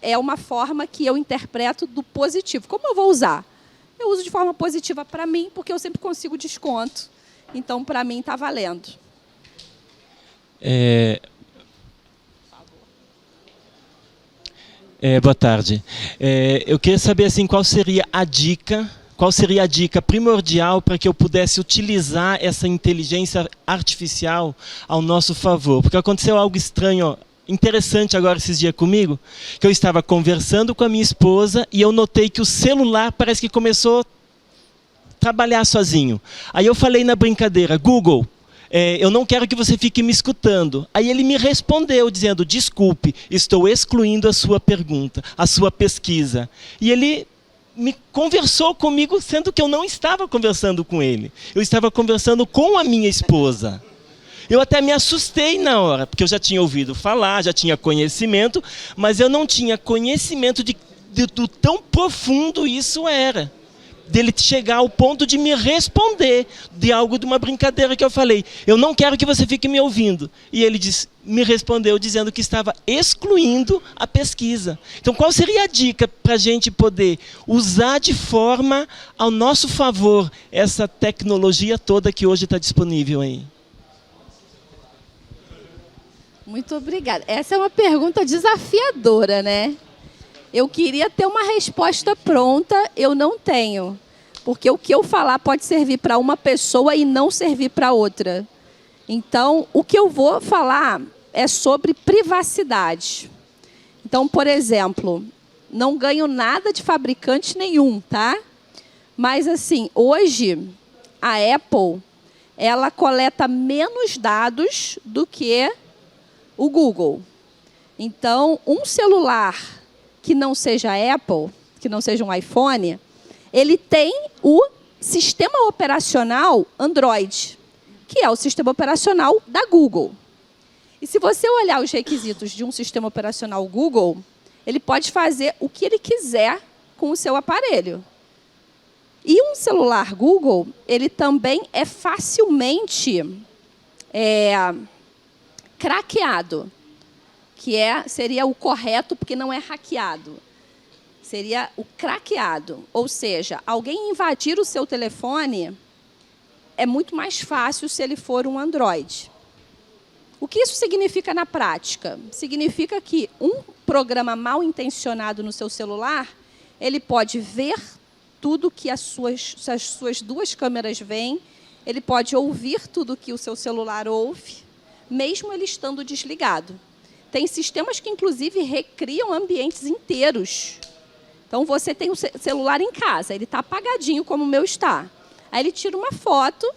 é uma forma que eu interpreto do positivo. Como eu vou usar? Eu uso de forma positiva para mim, porque eu sempre consigo desconto. Então, para mim, está valendo. Boa tarde. Eu queria saber assim, qual seria a dica primordial para que eu pudesse utilizar essa inteligência artificial ao nosso favor. Porque aconteceu algo estranho, interessante agora esses dias comigo, que eu estava conversando com a minha esposa e eu notei que o celular parece que começou a trabalhar sozinho. Aí eu falei na brincadeira, Google, eu não quero que você fique me escutando. Aí ele me respondeu dizendo, desculpe, estou excluindo a sua pergunta, a sua pesquisa. E ele me conversou comigo, sendo que eu não estava conversando com ele. Eu estava conversando com a minha esposa. Eu até me assustei na hora, porque eu já tinha ouvido falar, já tinha conhecimento, mas eu não tinha conhecimento do tão profundo isso era. Dele chegar ao ponto de me responder de algo, de uma brincadeira que eu falei. Eu não quero que você fique me ouvindo. E ele me respondeu dizendo que estava excluindo a pesquisa. Então, qual seria a dica para a gente poder usar de forma ao nosso favor essa tecnologia toda que hoje está disponível aí? Muito obrigada. Essa é uma pergunta desafiadora, né? Eu queria ter uma resposta pronta, eu não tenho. Porque o que eu falar pode servir para uma pessoa e não servir para outra. Então, o que eu vou falar é sobre privacidade. Então, por exemplo, não ganho nada de fabricante nenhum, tá? Mas, assim, hoje, a Apple, ela coleta menos dados do que o Google. Então, um celular que não seja Apple, que não seja um iPhone, ele tem o sistema operacional Android, que é o sistema operacional da Google. E se você olhar os requisitos de um sistema operacional Google, ele pode fazer o que ele quiser com o seu aparelho. E um celular Google, ele também é facilmente craqueado, que seria o correto, porque não é hackeado. Seria o craqueado. Ou seja, alguém invadir o seu telefone é muito mais fácil se ele for um Android. O que isso significa na prática? Significa que um programa mal intencionado no seu celular, ele pode ver tudo que as suas duas câmeras veem, ele pode ouvir tudo que o seu celular ouve, mesmo ele estando desligado. Tem sistemas que, inclusive, recriam ambientes inteiros. Então, você tem o celular em casa, ele está apagadinho, como o meu está. Aí ele tira uma foto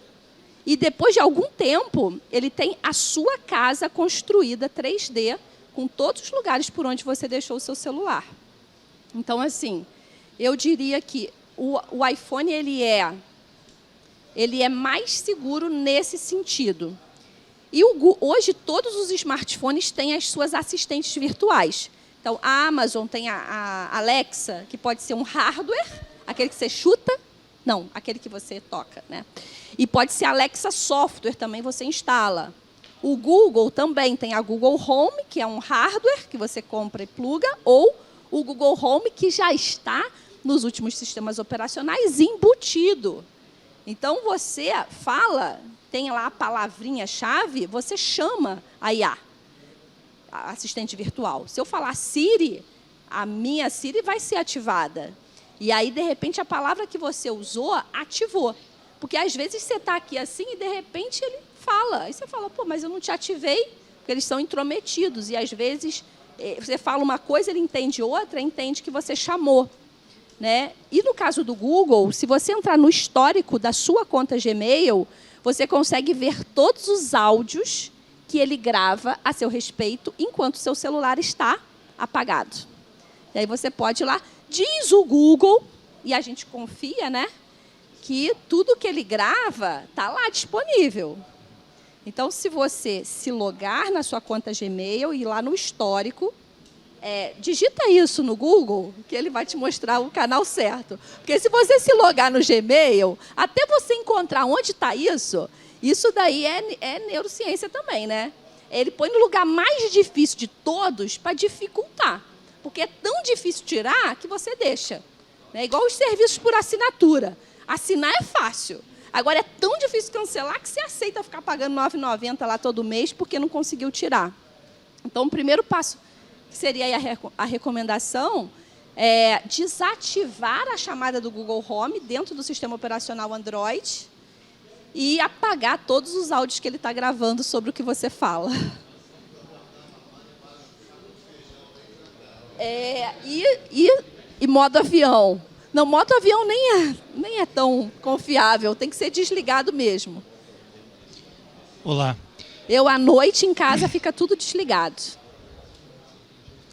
e, depois de algum tempo, ele tem a sua casa construída 3D, com todos os lugares por onde você deixou o seu celular. Então, assim, eu diria que o iPhone ele é mais seguro nesse sentido. E hoje todos os smartphones têm as suas assistentes virtuais. Então, a Amazon tem a Alexa, que pode ser um hardware, aquele que você chuta, não, aquele que você toca, né? E pode ser Alexa Software, também você instala. O Google também tem a Google Home, que é um hardware que você compra e pluga, ou o Google Home, que já está nos últimos sistemas operacionais embutido. Então, você fala, tem lá a palavrinha-chave, você chama a IA, a assistente virtual. Se eu falar Siri, a minha Siri vai ser ativada. E aí, de repente, a palavra que você usou ativou. Porque, às vezes, você está aqui assim e, de repente, ele fala. Aí você fala, pô, mas eu não te ativei, porque eles são intrometidos. E, às vezes, você fala uma coisa, ele entende outra, entende que você chamou. Né? E no caso do Google, se você entrar no histórico da sua conta Gmail, você consegue ver todos os áudios que ele grava a seu respeito enquanto o seu celular está apagado. E aí você pode ir lá, diz o Google, e a gente confia, né, que tudo que ele grava está lá disponível. Então, se você se logar na sua conta Gmail e ir lá no histórico, digita isso no Google, que ele vai te mostrar o canal certo. Porque se você se logar no Gmail, até você encontrar onde está isso daí é neurociência também, né? Ele põe no lugar mais difícil de todos para dificultar. Porque é tão difícil tirar que você deixa. É igual os serviços por assinatura. Assinar é fácil. Agora, é tão difícil cancelar que você aceita ficar pagando R$ 9,90 lá todo mês porque não conseguiu tirar. Então, o primeiro passo que seria a recomendação é desativar a chamada do Google Home dentro do sistema operacional Android e apagar todos os áudios que ele está gravando sobre o que você fala. E modo avião. Não, modo avião nem é tão confiável, tem que ser desligado mesmo. Olá. À noite, em casa, fica tudo desligado.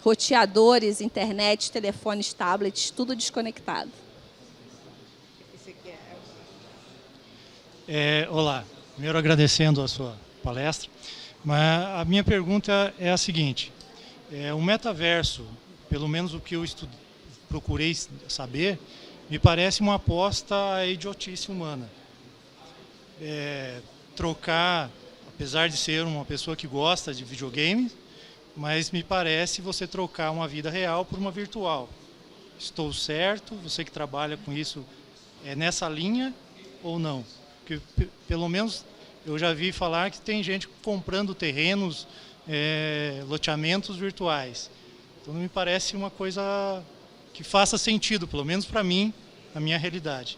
Roteadores, internet, telefones, tablets, tudo desconectado. Olá. Primeiro, agradecendo a sua palestra. Mas a minha pergunta é a seguinte. O metaverso, pelo menos o que eu procurei saber, me parece uma aposta à idiotice humana. Trocar, apesar de ser uma pessoa que gosta de videogames, mas me parece você trocar uma vida real por uma virtual. Estou certo? Você que trabalha com isso, é nessa linha ou não? Porque, pelo menos, eu já vi falar que tem gente comprando terrenos, loteamentos virtuais. Então, não me parece uma coisa que faça sentido, pelo menos para mim, na minha realidade.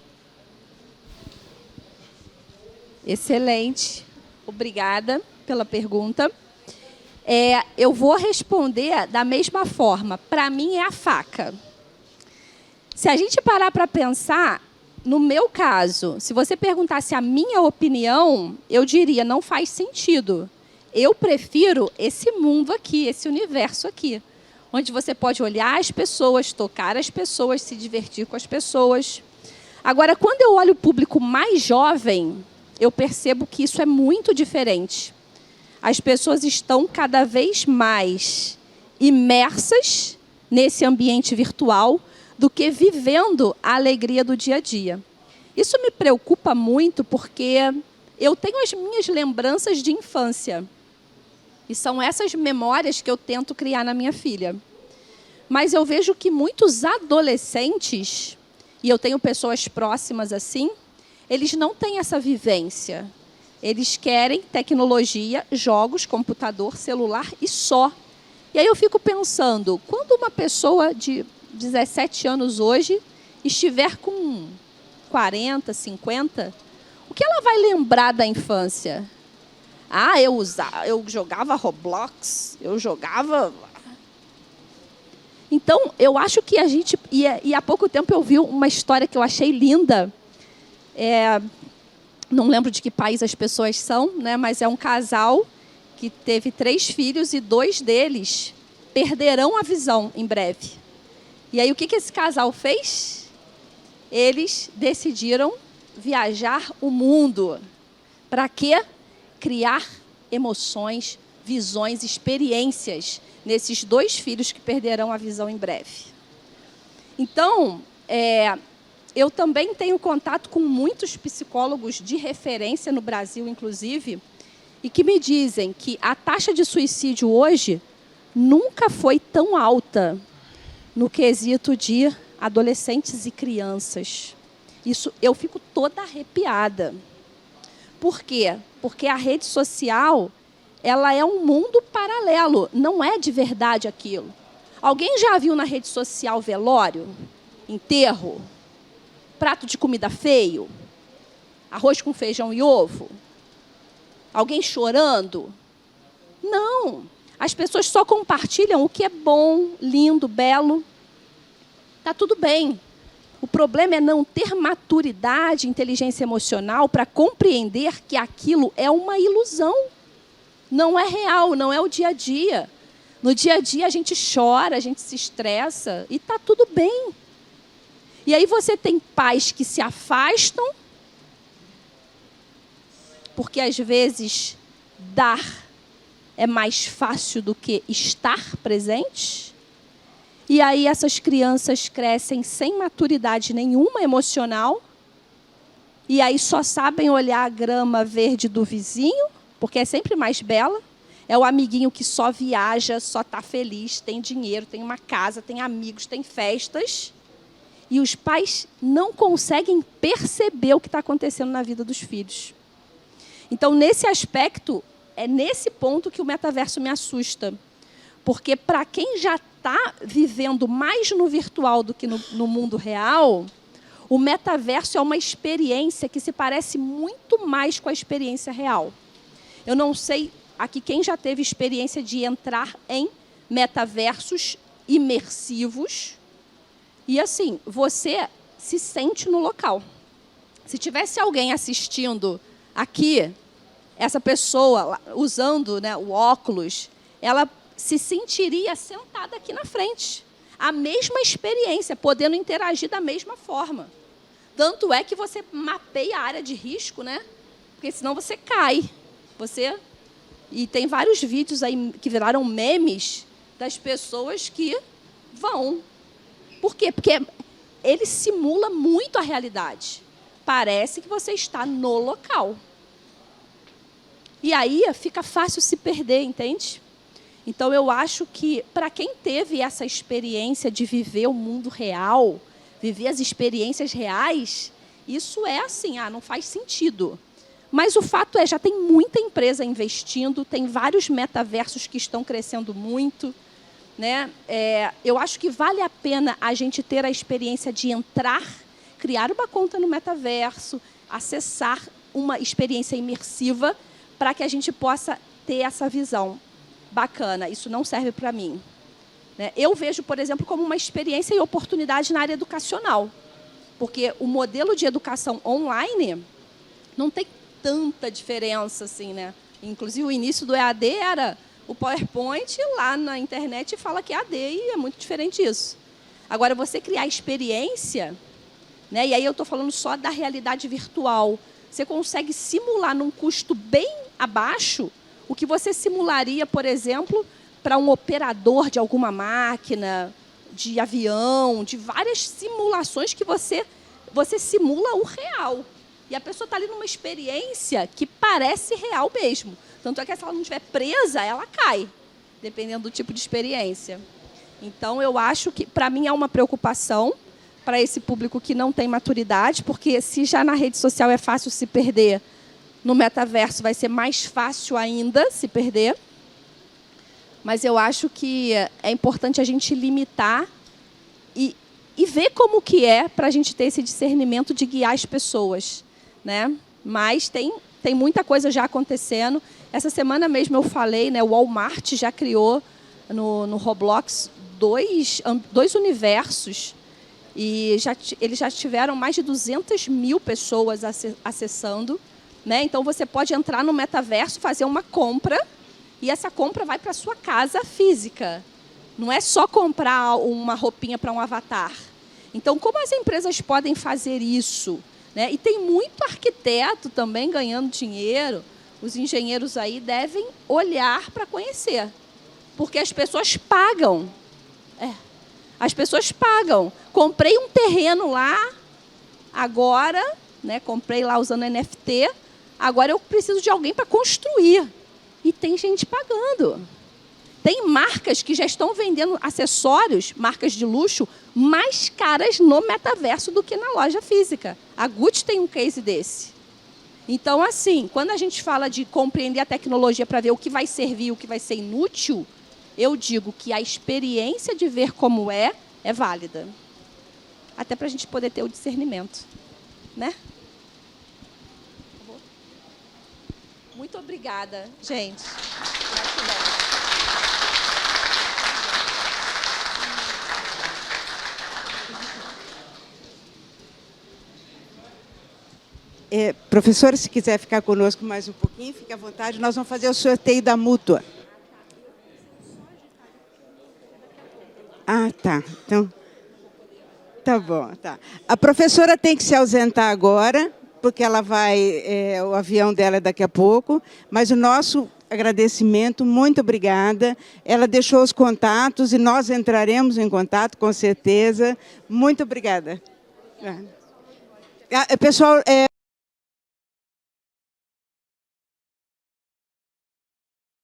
Excelente. Obrigada pela pergunta. Eu vou responder da mesma forma. Para mim, é a faca. Se a gente parar para pensar, no meu caso, se você perguntasse a minha opinião, eu diria, não faz sentido. Eu prefiro esse mundo aqui, esse universo aqui, onde você pode olhar as pessoas, tocar as pessoas, se divertir com as pessoas. Agora, quando eu olho o público mais jovem, eu percebo que isso é muito diferente. As pessoas estão cada vez mais imersas nesse ambiente virtual do que vivendo a alegria do dia a dia. Isso me preocupa muito porque eu tenho as minhas lembranças de infância. E são essas memórias que eu tento criar na minha filha. Mas eu vejo que muitos adolescentes, e eu tenho pessoas próximas assim, eles não têm essa vivência. Eles querem tecnologia, jogos, computador, celular e só. E aí eu fico pensando, quando uma pessoa de 17 anos hoje estiver com 40, 50, o que ela vai lembrar da infância? Ah, eu jogava Roblox, eu jogava... Então, eu acho que a gente... E há pouco tempo eu vi uma história que eu achei linda. Não lembro de que país as pessoas são, né? Mas é um casal que teve 3 filhos e 2 deles perderão a visão em breve. E aí, o que esse casal fez? Eles decidiram viajar o mundo. Para quê? Criar emoções, visões, experiências nesses 2 filhos que perderão a visão em breve. Então, eu também tenho contato com muitos psicólogos de referência no Brasil, inclusive, e que me dizem que a taxa de suicídio hoje nunca foi tão alta no quesito de adolescentes e crianças. Isso eu fico toda arrepiada. Por quê? Porque a rede social, ela é um mundo paralelo, não é de verdade aquilo. Alguém já viu na rede social velório, enterro, prato de comida feio, arroz com feijão e ovo? Alguém chorando? Não. As pessoas só compartilham o que é bom, lindo, belo. Está tudo bem. O problema é não ter maturidade, inteligência emocional para compreender que aquilo é uma ilusão. Não é real, não é o dia a dia. No dia a dia a gente chora, a gente se estressa e está tudo bem. E aí você tem pais que se afastam, porque às vezes dar é mais fácil do que estar presente. E aí essas crianças crescem sem maturidade nenhuma emocional. E aí só sabem olhar a grama verde do vizinho, porque é sempre mais bela. É o amiguinho que só viaja, só está feliz, tem dinheiro, tem uma casa, tem amigos, tem festas. E os pais não conseguem perceber o que está acontecendo na vida dos filhos. Então, nesse aspecto, é nesse ponto que o metaverso me assusta. Porque para quem já está vivendo mais no virtual do que no mundo real, o metaverso é uma experiência que se parece muito mais com a experiência real. Eu não sei aqui quem já teve experiência de entrar em metaversos imersivos. E assim, você se sente no local. Se tivesse alguém assistindo aqui, essa pessoa usando, né, o óculos, ela se sentiria sentada aqui na frente. A mesma experiência, podendo interagir da mesma forma. Tanto é que você mapeia a área de risco, né? Porque senão você cai. E tem vários vídeos aí que viraram memes das pessoas que vão. Por quê? Porque ele simula muito a realidade. Parece que você está no local. E aí fica fácil se perder, entende? Então, eu acho que, para quem teve essa experiência de viver o mundo real, viver as experiências reais, isso é assim, não faz sentido. Mas o fato é, já tem muita empresa investindo, tem vários metaversos que estão crescendo muito, né? Eu acho que vale a pena a gente ter a experiência de entrar, criar uma conta no metaverso, acessar uma experiência imersiva para que a gente possa ter essa visão. Bacana, isso não serve para mim. Né? Eu vejo, por exemplo, como uma experiência e oportunidade na área educacional. Porque o modelo de educação online não tem tanta diferença assim, né? Inclusive, o início do EAD era o PowerPoint, lá na internet fala que é AD e é muito diferente isso. Agora, você criar experiência, né? E aí eu estou falando só da realidade virtual, você consegue simular num custo bem abaixo o que você simularia, por exemplo, para um operador de alguma máquina, de avião, de várias simulações que você simula o real. E a pessoa está ali numa experiência que parece real mesmo. Tanto é que se ela não estiver presa, ela cai, dependendo do tipo de experiência. Então, eu acho que, para mim, é uma preocupação para esse público que não tem maturidade, porque se já na rede social é fácil se perder, No metaverso vai ser mais fácil ainda se perder. Mas eu acho que é importante a gente limitar e ver como que é para a gente ter esse discernimento de guiar as pessoas, né? Mas tem muita coisa já acontecendo. Essa semana mesmo eu falei, né? O Walmart já criou no Roblox dois universos e eles já tiveram mais de 200 mil pessoas acessando, né? Então você pode entrar no metaverso, fazer uma compra e essa compra vai para a sua casa física. Não é só comprar uma roupinha para um avatar. Então, como as empresas podem fazer isso? Né? E tem muito arquiteto também ganhando dinheiro. Os engenheiros aí devem olhar para conhecer. Porque as pessoas pagam. As pessoas pagam. Comprei um terreno lá, agora, né, comprei lá usando NFT, agora eu preciso de alguém para construir. E tem gente pagando. Tem marcas que já estão vendendo acessórios, marcas de luxo, mais caras no metaverso do que na loja física. A Gucci tem um case desse. Então, assim, quando a gente fala de compreender a tecnologia para ver o que vai servir e o que vai ser inútil, eu digo que a experiência de ver como é válida. Até para a gente poder ter o discernimento. Né? Muito obrigada, gente. Professora, se quiser ficar conosco mais um pouquinho, fique à vontade. Nós vamos fazer o sorteio da mútua. Ah, tá. Então, tá bom. Tá. A professora tem que se ausentar agora, porque ela o avião dela é daqui a pouco, mas o nosso agradecimento, muito obrigada. Ela deixou os contatos e nós entraremos em contato, com certeza. Muito obrigada. Pessoal,